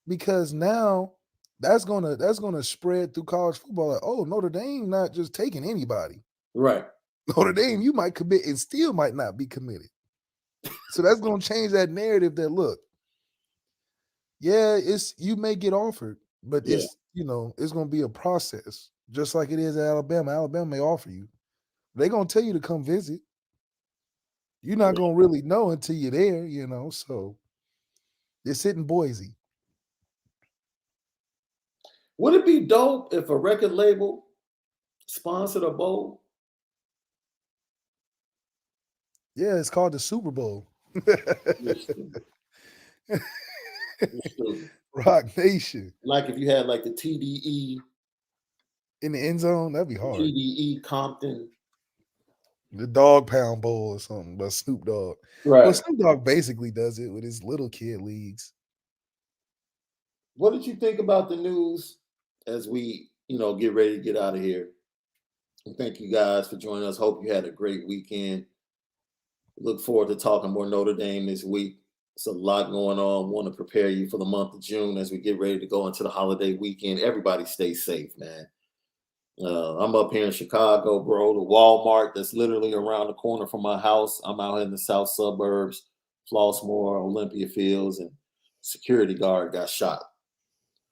because now that's gonna spread through college football. Like, oh, Notre Dame not just taking anybody, right? Notre Dame, you might commit and still might not be committed. So that's gonna change that narrative. That look, you may get offered, but it's gonna be a process, just like it is at Alabama. Alabama may offer you, they're gonna tell you to come visit. You're not going to really know until you're there, so it's hitting Boise. Would it be dope if a record label sponsored a bowl? Yeah, it's called the Super Bowl. Rock Nation. Like if you had like the TDE. In the end zone, that'd be hard. TDE Compton. The Dog Pound Bowl or something, but Snoop Dogg. Right. Well, Snoop Dogg basically does it with his little kid leagues. What did you think about the news as we, get ready to get out of here? And thank you guys for joining us. Hope you had a great weekend. Look forward to talking more Notre Dame this week. It's a lot going on. Want to prepare you for the month of June as we get ready to go into the holiday weekend. Everybody stay safe, man. I'm up here in Chicago, bro. The Walmart that's literally around the corner from my house. I'm out in the south suburbs, Flossmoor, Olympia Fields, and security guard got shot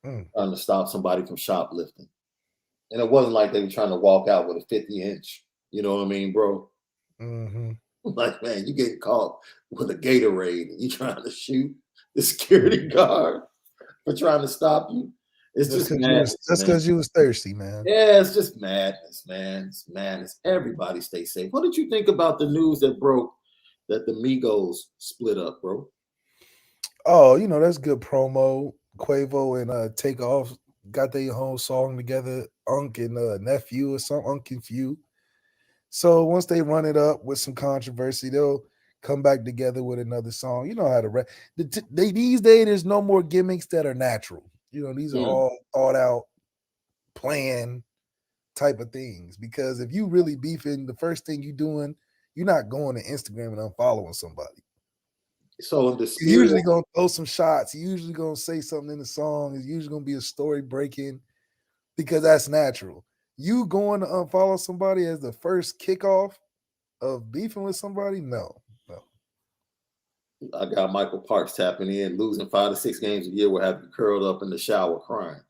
trying to stop somebody from shoplifting. And it wasn't like they were trying to walk out with a 50-inch. You know what I mean, bro? Mm-hmm. Like, man, you getting caught with a Gatorade and you trying to shoot the security guard for trying to stop you. It's just madness. That's because you was thirsty, man. Yeah, it's just madness, man. It's madness. Everybody stay safe. What did you think about the news that broke that the Migos split up, bro? Oh, that's good promo. Quavo and Takeoff got their whole song together. Unc and Nephew or something. Unc and Few. So once they run it up with some controversy, they'll come back together with another song. You know how to rap. These days, there's no more gimmicks that are natural. These are all thought out, planned type of things. Because if you really beefing, the first thing you're doing, you're not going to Instagram and unfollowing somebody. So you're usually going to throw some shots. You're usually going to say something in the song. It's usually going to be a story breaking because that's natural. You going to unfollow somebody as the first kickoff of beefing with somebody? No. I got Michael Parks tapping in, losing 5 to 6 games a year will have you curled up in the shower crying.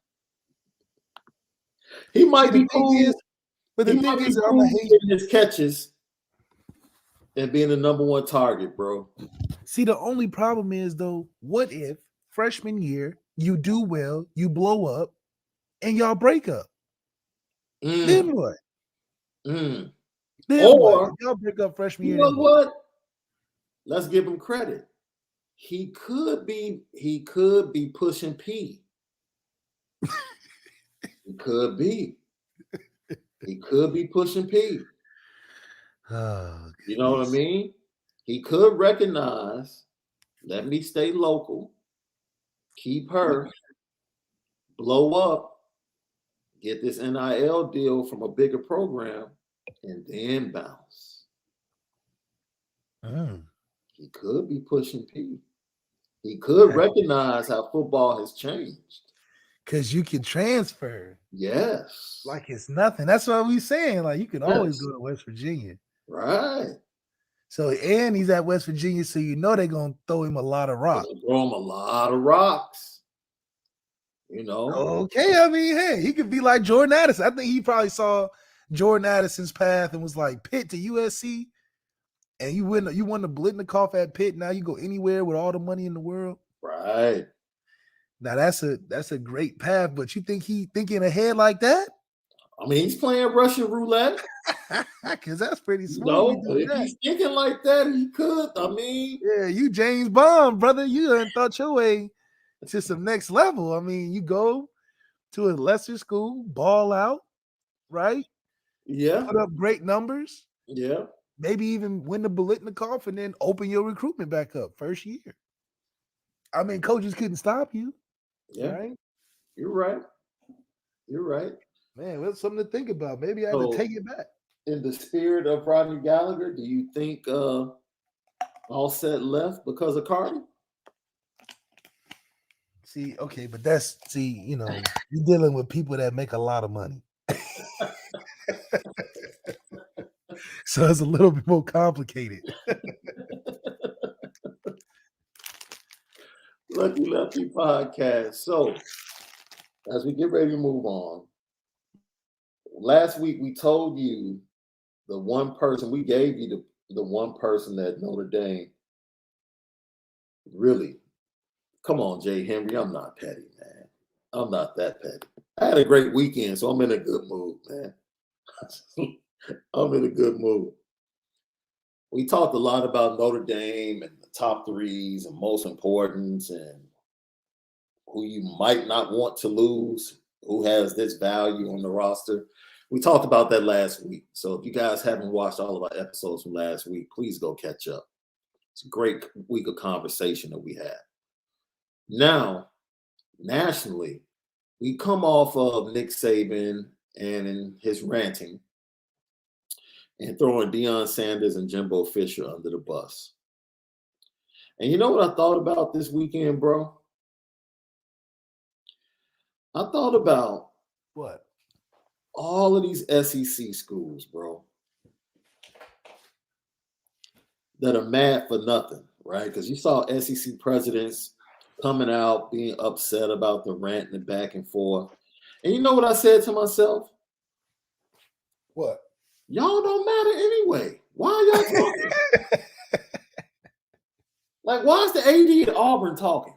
He might be cool. But the thing is, I'm getting his catches and being the number one target, bro. See, the only problem is though, what if freshman year you do well, you blow up, and y'all break up? Then what? Then what? If y'all break up freshman year. You know what? Let's give him credit. He could be pushing P. He could be pushing P. Oh, you know what I mean? He could recognize, let me stay local, keep her, blow up, get this NIL deal from a bigger program, and then bounce. He could be pushing P. He could recognize how football has changed. Because you can transfer. Yes. Like it's nothing. That's what we're saying. Like you can always go to West Virginia. Right. So, and he's at West Virginia, so you know they're going to throw him a lot of rocks. Throw him a lot of rocks. You know? Okay, I mean, hey, he could be like Jordan Addison. I think he probably saw Jordan Addison's path and was like, Pitt to USC, and you won the Blitnikoff at Pitt. Now you go anywhere with all the money in the world. Right. Now that's a great path, but you think he thinking ahead like that? I mean, he's playing Russian roulette. Because that's pretty smooth. No, if he's thinking like that, he could. I mean, yeah, you James Bond, brother. You done thought your way to some next level. I mean, you go to a lesser school, ball out, right? Yeah. Put up great numbers. Yeah. Maybe even win the Blitnikoff and then open your recruitment back up first year. I mean, coaches couldn't stop you. Yeah. Right? You're right. You're right. Man, that's something to think about. Maybe I have to take it back. In the spirit of Rodney Gallagher, do you think Allset left because of Cardi? See, okay, but you're dealing with people that make a lot of money. So it's a little bit more complicated. Lucky Lefty podcast. So, as we get ready to move on, last week we told you the one person, we gave you the one person that Notre Dame really, come on, Jay Henry, I'm not petty, man. I'm not that petty. I had a great weekend, so I'm in a good mood, man. I'm in a good mood. We talked a lot about Notre Dame and the top threes and most importance and who you might not want to lose, who has this value on the roster. We talked about that last week. So if you guys haven't watched all of our episodes from last week, please go catch up. It's a great week of conversation that we had. Now, nationally, we come off of Nick Saban and in his ranting and throwing Deion Sanders and Jimbo Fisher under the bus. And you know what I thought about this weekend, bro? I thought about what? All of these SEC schools, bro, that are mad for nothing, right? Because you saw SEC presidents coming out being upset about the rant and the back and forth. And you know what I said to myself? What? Y'all don't matter anyway. Why are y'all talking? Like, why is the AD at Auburn talking?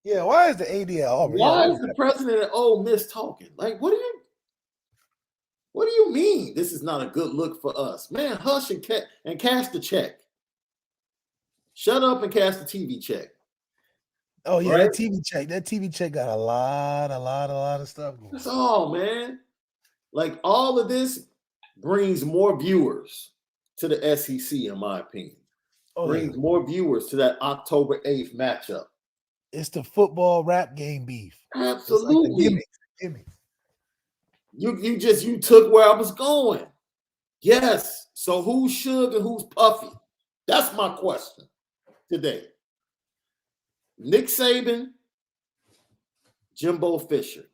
Yeah, why is the AD at Auburn? Why is the president at Ole Miss talking? Like, what do you mean this is not a good look for us? Man, hush and cash the check. Shut up and cash the TV check. Oh, yeah, right? That TV check got a lot of stuff going on. That's all, man. Like, all of this brings more viewers to the SEC, in my opinion. Brings more viewers to that October 8th matchup. It's the football rap game beef. Absolutely. Like gimmicks. You took where I was going. Yes. So who's Suge and who's Puffy? That's my question today. Nick Saban, Jimbo Fisher.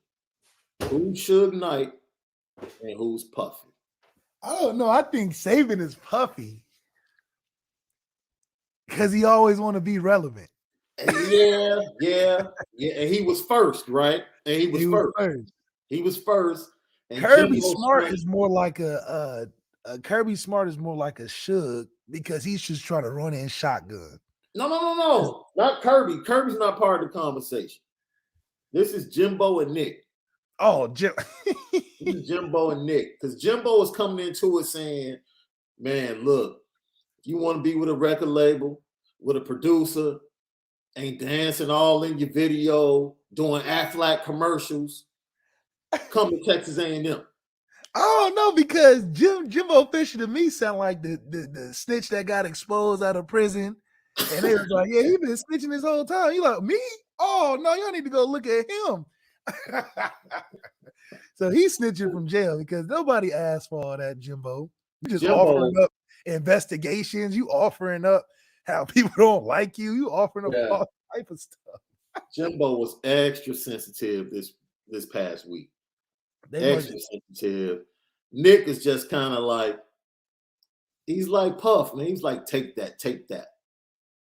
Who's Suge Knight And who's puffy? I don't know. I think Saban is puffy because he always want to be relevant. Yeah. And he was first, right? And he was first. He was first. And Kirby Smart is more like Kirby Smart is more like a Suge because he's just trying to run in shotgun. No. Not Kirby. Kirby's not part of the conversation. This is Jimbo and Nick. Oh, Jim. This is Jimbo and Nick. Because Jimbo is coming into it saying, man, look, if you want to be with a record label, with a producer, ain't dancing all in your video, doing Aflac commercials, come to Texas A&M. I don't know because Jimbo Fisher to me sound like the snitch that got exposed out of prison. And they was like, yeah, he been snitching this whole time. You like, me? Oh, no, y'all need to go look at him. So he's snitching from jail because nobody asked for all that, Jimbo. You just offering up investigations. You offering up how people don't like you. You offering up all type of stuff. Jimbo was extra sensitive this past week. Extra sensitive. Nick is just kind of like, he's like Puff, man. He's like, take that.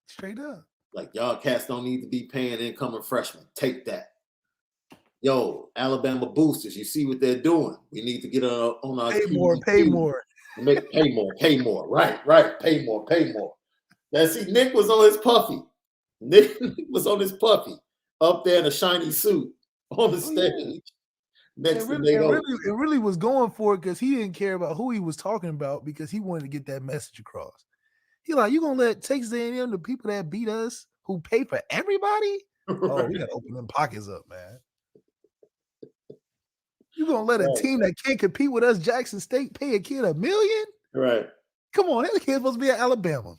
Straight up. Like, y'all cats don't need to be paying incoming freshmen. Take that. Yo, Alabama boosters, you see what they're doing. We need to get on our pay more. Pay more. Right. Pay more. Now, see, Nick was on his puffy. Nick was on his puffy up there in a shiny suit on the stage. It really was going for it because he didn't care about who he was talking about because he wanted to get that message across. He like, you gonna let Texas A&M, the people that beat us, who pay for everybody? Oh, we gotta open them pockets up, man. You gonna let a team that can't compete with us, Jackson State, pay a kid $1 million? Right. Come on, that kid's supposed to be at Alabama.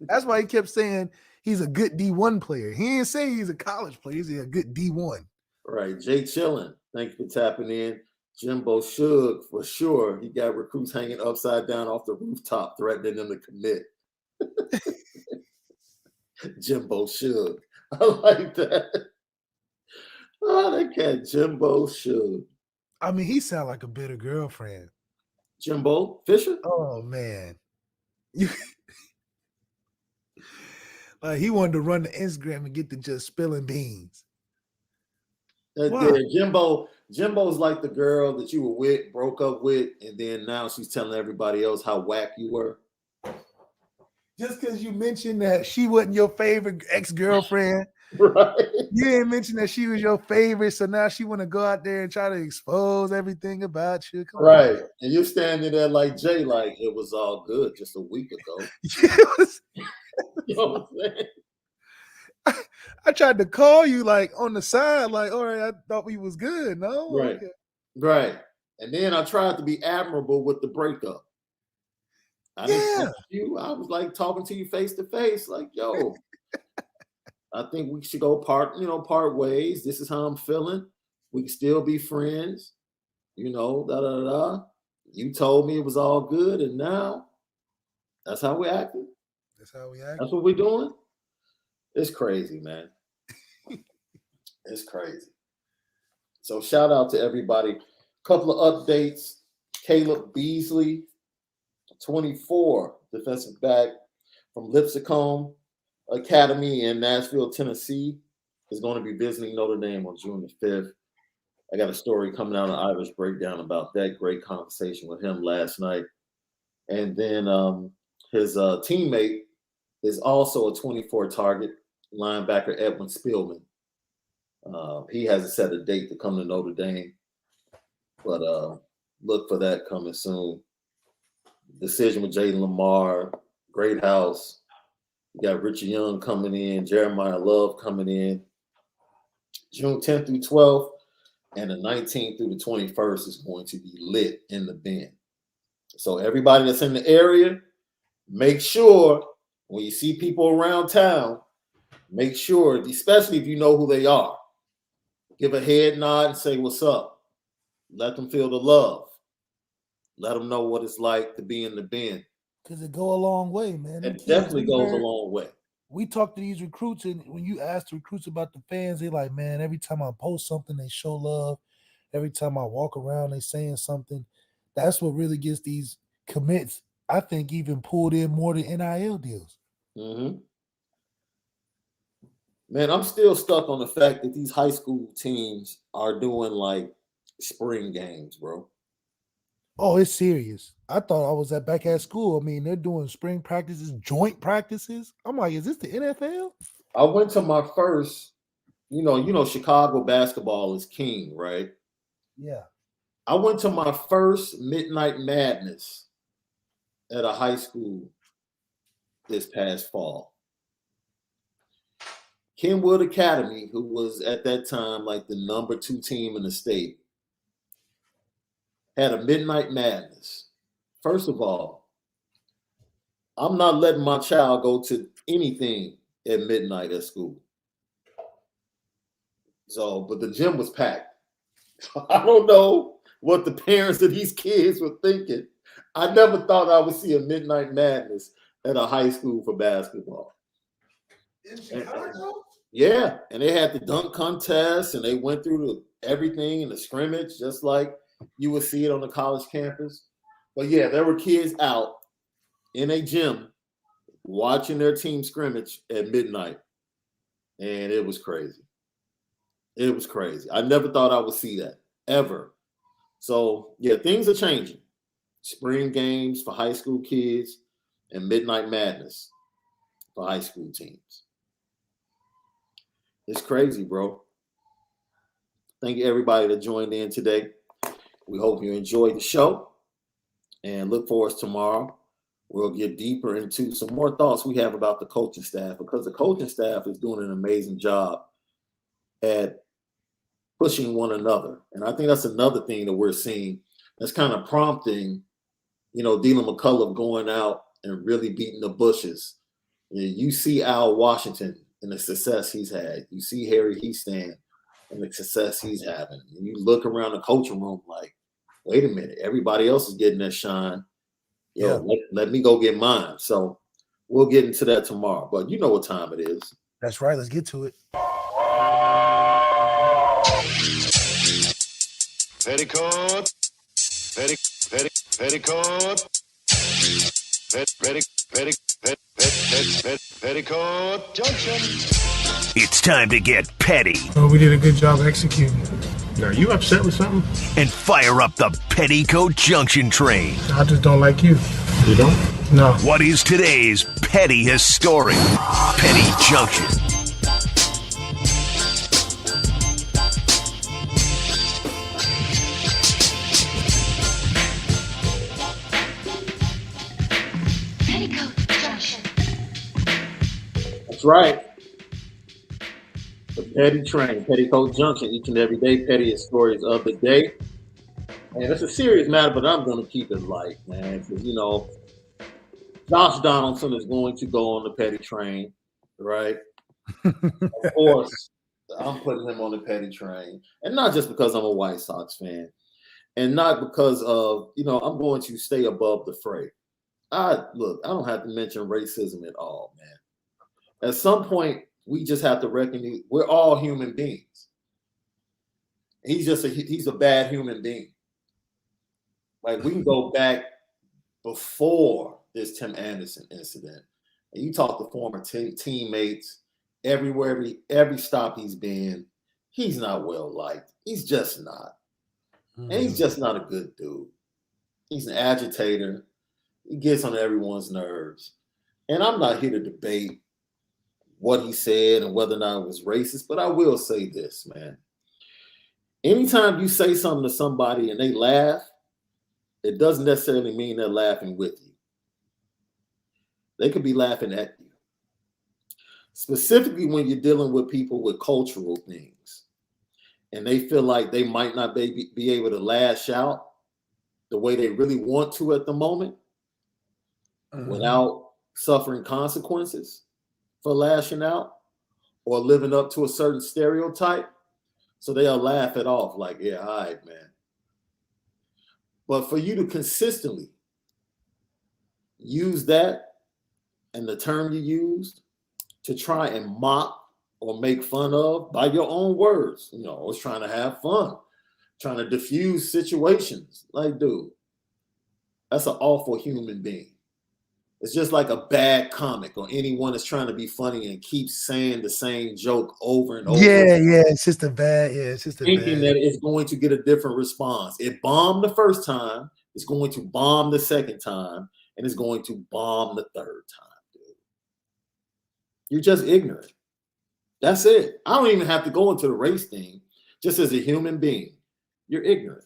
That's why he kept saying he's a good D1 player. He didn't say he's a college player. He's a good D1. Right. Jay Chillin, thank you for tapping in. Jimbo Suge, for sure. He got recruits hanging upside down off the rooftop, threatening them to commit. Jimbo Suge. I like that. Oh, that cat, Jimbo Suge. I mean, he sound like a bitter girlfriend. Jimbo Fisher? Oh, man. Like he wanted to run the Instagram and get to just spilling beans. Jimbo's like the girl that you were with, broke up with, and then now she's telling everybody else how whack you were. Just because you mentioned that she wasn't your favorite ex-girlfriend. Right. You didn't mention that she was your favorite, so now she want to go out there and try to expose everything about you. Come right. on. And you're standing there like Jay, like it was all good just a week ago. You know what I'm saying? I tried to call you like on the side, like, all right, I thought we was good. No, right, okay. Right. And then I tried to be admirable with the breakup. I didn't you. I was like talking to you face to face, like, yo, I think we should go part ways. This is how I'm feeling. We can still be friends. You know, You told me it was all good, and now that's how we're acting. That's what we're doing. It's crazy, man. It's crazy. So shout out to everybody. Couple of updates. Caleb Beasley, 24, defensive back from Lipscomb Academy in Nashville, Tennessee, is going to be visiting Notre Dame on June the 5th. I got a story coming out of Irish Breakdown about that. Great conversation with him last night. And then his teammate is also a 24 target, linebacker Edwin Spielman. He hasn't set a date to come to Notre Dame, but look for that coming soon. Decision with Jayden Lamar, Great House. You got Richard Young coming in, Jeremiah Love coming in. June 10th through 12th, and the 19th through the 21st is going to be lit in the Bend. So everybody that's in the area, make sure when you see people around town, make sure, especially if you know who they are, give a head nod and say, what's up? Let them feel the love. Let them know what it's like to be in the Bend. Because it go a long way, man. It definitely goes a long way. We talk to these recruits, and when you ask the recruits about the fans, they like, man, every time I post something, they show love. Every time I walk around, they saying something. That's what really gets these commits, I think, even pulled in more than NIL deals. Mm-hmm. Man, I'm still stuck on the fact that these high school teams are doing like spring games, bro. Oh, it's serious. I thought I was back at school. I mean, they're doing spring practices, joint practices. I'm like, is this the NFL? I went to my first, Chicago basketball is king, right? Yeah. I went to my first Midnight Madness at a high school this past fall. Kenwood Academy, who was at that time like the number 2 team in the state, had a Midnight Madness. First of all, I'm not letting my child go to anything at midnight at school. So, but the gym was packed. I don't know what the parents of these kids were thinking. I never thought I would see a Midnight Madness at a high school for basketball. In Chicago? Yeah, and they had the dunk contest, and they went through everything in the scrimmage, just like you would see it on the college campus. But yeah, there were kids out in a gym watching their team scrimmage at midnight, and it was crazy. It was crazy. I never thought I would see that, ever. So, yeah, things are changing. Spring games for high school kids and Midnight Madness for high school teams. It's crazy, bro. Thank you, everybody that joined in today. We hope you enjoyed the show and look for us tomorrow. We'll get deeper into some more thoughts we have about the coaching staff, because the coaching staff is doing an amazing job at pushing one another. And I think that's another thing that we're seeing that's kind of prompting, Dylan McCullough going out and really beating the bushes. You see Al Washington and the success he's had. You see Harry Heastand and the success he's having. And you look around the coaching room like, wait a minute, everybody else is getting that shine. Let me go get mine. So we'll get into that tomorrow. But you know what time it is. That's right. Let's get to it. Petticoat. Petticoat Junction. It's time to get petty. Well, we did a good job executing. Now, are you upset with something? And fire up the Petticoat Junction train. I just don't like you. You don't? No. What is today's petty historic? Petty Junction. That's right. The Petty Train, Petticoat Junction, each and every day, pettiest stories of the day. And it's a serious matter, but I'm going to keep it light, man. Because, Josh Donaldson is going to go on the Petty Train, right? Of course, I'm putting him on the Petty Train. And not just because I'm a White Sox fan. And not because of, I'm going to stay above the fray. I don't have to mention racism at all, man. At some point, we just have to recognize we're all human beings. He's a bad human being. Like, we can go back before this Tim Anderson incident, and you talk to former teammates everywhere, every stop he's been, he's not well liked. He's just not. And he's just not a good dude. He's an agitator. He gets on everyone's nerves. And I'm not here to debate what he said and whether or not it was racist, but I will say this, man. Anytime you say something to somebody and they laugh, it doesn't necessarily mean they're laughing with you. They could be laughing at you. Specifically when you're dealing with people with cultural things and they feel like they might not be able to lash out the way they really want to at the moment without suffering consequences for lashing out or living up to a certain stereotype. So they'll laugh it off like, yeah, all right, man. But for you to consistently use that and the term you used to try and mock or make fun of by your own words, I was trying to have fun. trying to diffuse situations. Like, dude, that's an awful human being. It's just like a bad comic or anyone that's trying to be funny and keeps saying the same joke over and over. Yeah, it's just thinking that it's going to get a different response. It bombed the first time, it's going to bomb the second time, and it's going to bomb the third time, dude. You're just ignorant. That's it. I don't even have to go into the race thing. Just as a human being, you're ignorant.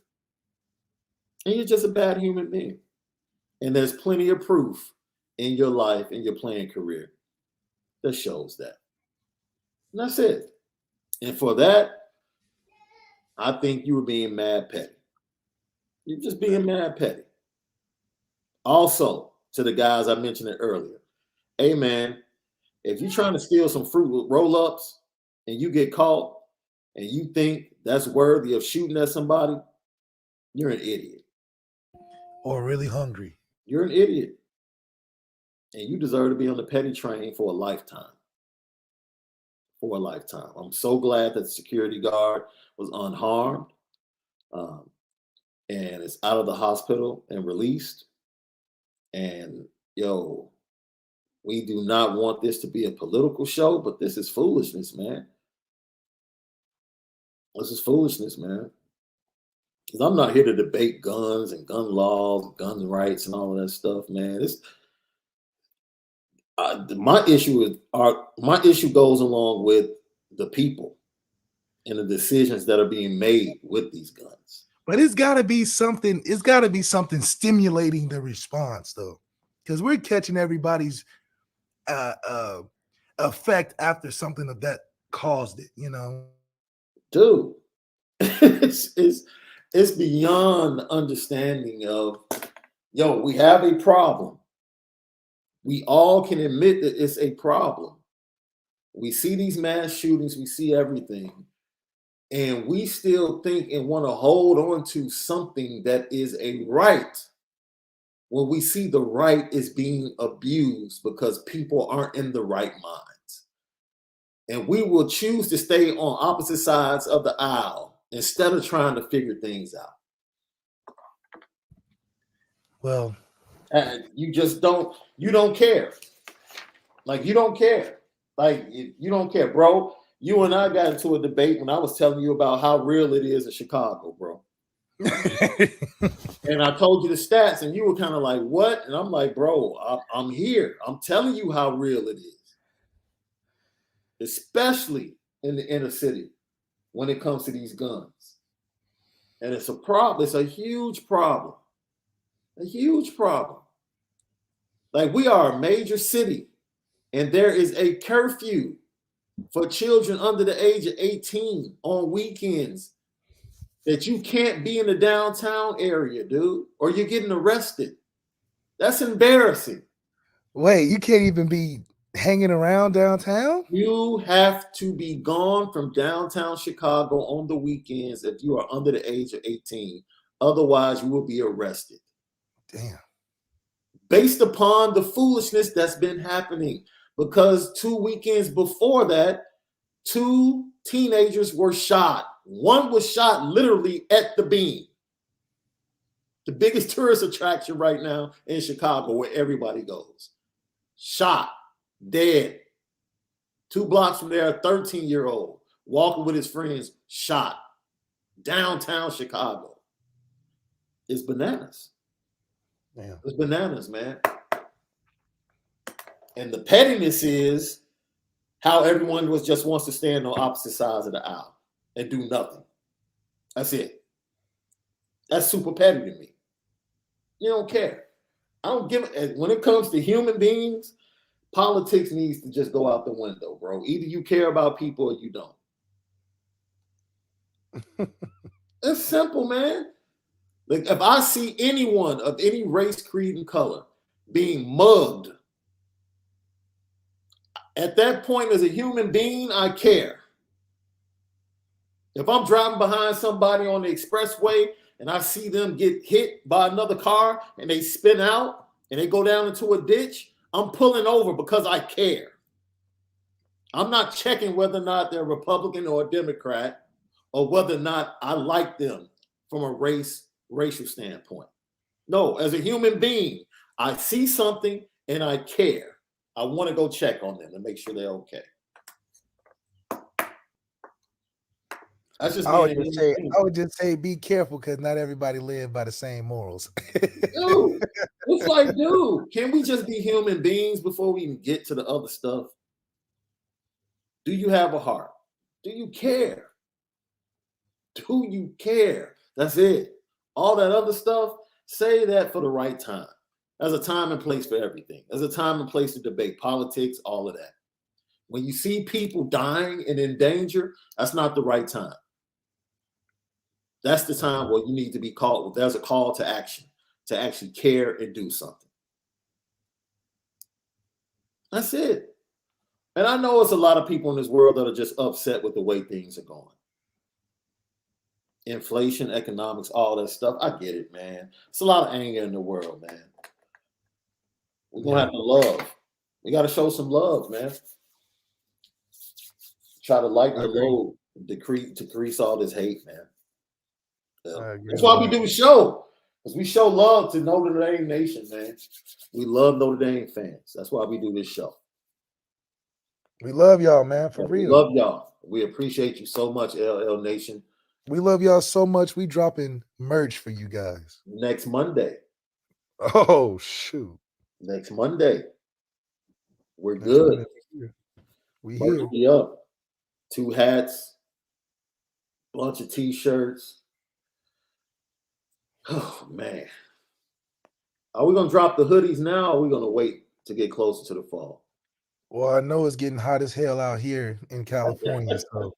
And you're just a bad human being. And there's plenty of proof in your life, in your playing career, that shows that. And that's it. And for that, I think you were being mad petty. You're just being mad petty. Also, to the guys I mentioned it earlier, hey man, if you're trying to steal some fruit with roll-ups and you get caught and you think that's worthy of shooting at somebody, you're an idiot. Or really hungry. You're an idiot. And you deserve to be on the petty train for a lifetime. For a lifetime. I'm so glad that the security guard was unharmed and is out of the hospital and released. And we do not want this to be a political show, but this is foolishness, man. This is foolishness, man. Because I'm not here to debate guns and gun laws, gun rights, and all of that stuff, man. My issue goes along with the people and the decisions that are being made with these guns. But it's got to be something. It's got to be something stimulating the response, though, because we're catching everybody's effect after something of that caused it. Dude, it's beyond the understanding of we have a problem. We all can admit that it's a problem. We see these mass shootings, we see everything, and we still think and want to hold on to something that is a right when we see the right is being abused because people aren't in the right minds. And we will choose to stay on opposite sides of the aisle instead of trying to figure things out. Well, and you don't care. Like, you don't care. Like, you don't care, bro. You and I got into a debate when I was telling you about how real it is in Chicago, bro. And I told you the stats, and you were kind of like, what? And I'm like, bro, I'm here. I'm telling you how real it is. Especially in the inner city when it comes to these guns. And it's a problem. It's a huge problem. A huge problem. Like, we are a major city, and there is a curfew for children under the age of 18 on weekends that you can't be in the downtown area, dude, or you're getting arrested. That's embarrassing. Wait, you can't even be hanging around downtown? You have to be gone from downtown Chicago on the weekends if you are under the age of 18. Otherwise, you will be arrested. Damn. Based upon the foolishness that's been happening, because 2 weekends before that, 2 teenagers were shot. One was shot literally at the Bean, the biggest tourist attraction right now in Chicago where everybody goes. Shot, dead. 2 blocks from there, a 13-year-old walking with his friends, shot. Downtown Chicago. It's bananas. Yeah. It's bananas, man. And the pettiness is how everyone just wants to stand on opposite sides of the aisle and do nothing. That's it. That's super petty to me. You don't care. I don't give it. When it comes to human beings, politics needs to just go out the window, bro. Either you care about people or you don't. It's simple, man. Like, if I see anyone of any race, creed, and color being mugged, at that point as a human being, I care. If I'm driving behind somebody on the expressway and I see them get hit by another car and they spin out and they go down into a ditch, I'm pulling over because I care. I'm not checking whether or not they're Republican or a Democrat or whether or not I like them. from a racial standpoint. No, as a human being, I see something and I care. I want to go check on them and make sure they're okay. That's just I would just say be careful because not everybody live by the same morals. Dude, it's like, dude, can we just be human beings before we even get to the other stuff? Do you have a heart? Do you care? Do you care? That's it. All that other stuff, say that for the right time. There's a time and place for everything. There's a time and place to debate politics, all of that. When you see people dying and in danger, that's not the right time. That's the time where you need to be called. There's a call to action, to actually care and do something. That's it. And I know it's a lot of people in this world that are just upset with the way things are going. Inflation, economics, all that stuff. I get it, man. It's a lot of anger in the world, man. We're going to have to love. We got to show some love, man. Try to lighten the load, decrease all this hate, man. That's why we do a show. Because we show love to Notre Dame Nation, man. We love Notre Dame fans. That's why we do this show. We love y'all, man, for real. We love y'all. We appreciate you so much, LL Nation. We love y'all so much. We dropping merch for you guys. Next Monday. Oh, shoot. Next Monday. We're good. We here. We up. 2 hats. Bunch of T-shirts. Oh, man. Are we going to drop the hoodies now, or are we going to wait to get closer to the fall? Well, I know it's getting hot as hell out here in California, so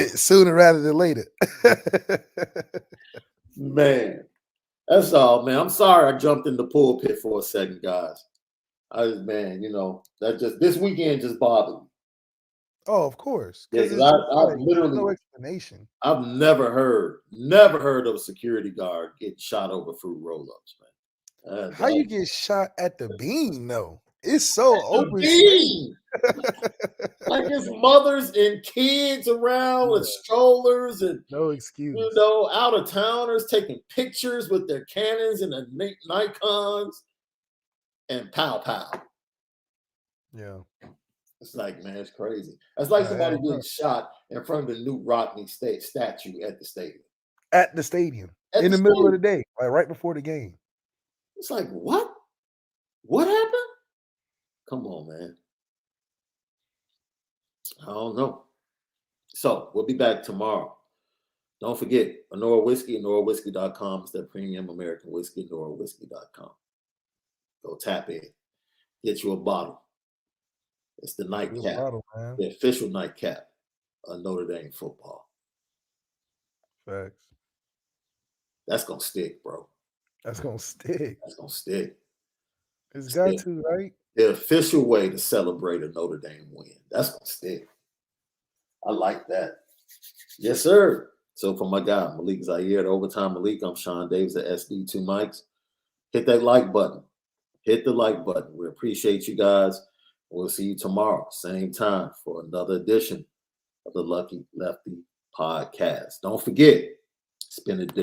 sooner rather than later. Man, that's all, man. I'm sorry I jumped in the pulpit for a second, guys. This weekend just bothered me. Oh, of course. Yeah, I've literally no explanation. I've never heard of a security guard getting shot over fruit roll-ups, man. How you get shot at the bean, though? It's so open. Like there's mothers and kids around with strollers and no excuse. Out of towners taking pictures with their Canons and their Nikons and pow. Yeah. It's like, man, it's crazy. It's like somebody getting shot in front of the new Rodney statue at the stadium. At the stadium. In the middle of the day, like right before the game. It's like, what? What happened? Come on, man. I don't know. So we'll be back tomorrow. Don't forget, Onora Whiskey, OnoraWhiskey.com is that premium American whiskey, OnoraWhiskey.com. Go tap in. Get you a bottle. It's the nightcap, the official nightcap of Notre Dame football. Facts. That's going to stick, bro. That's going to stick. That's going to stick. It's got to, right? The official way to celebrate a Notre Dame win. That's going to stick. I like that. Yes, sir. So for my guy, Malik Zaire, the Overtime Malik, I'm Shaun Davis at SD2 Mics. Hit that like button. Hit the like button. We appreciate you guys. We'll see you tomorrow, same time, for another edition of the Lucky Lefty podcast. Don't forget, spin it different.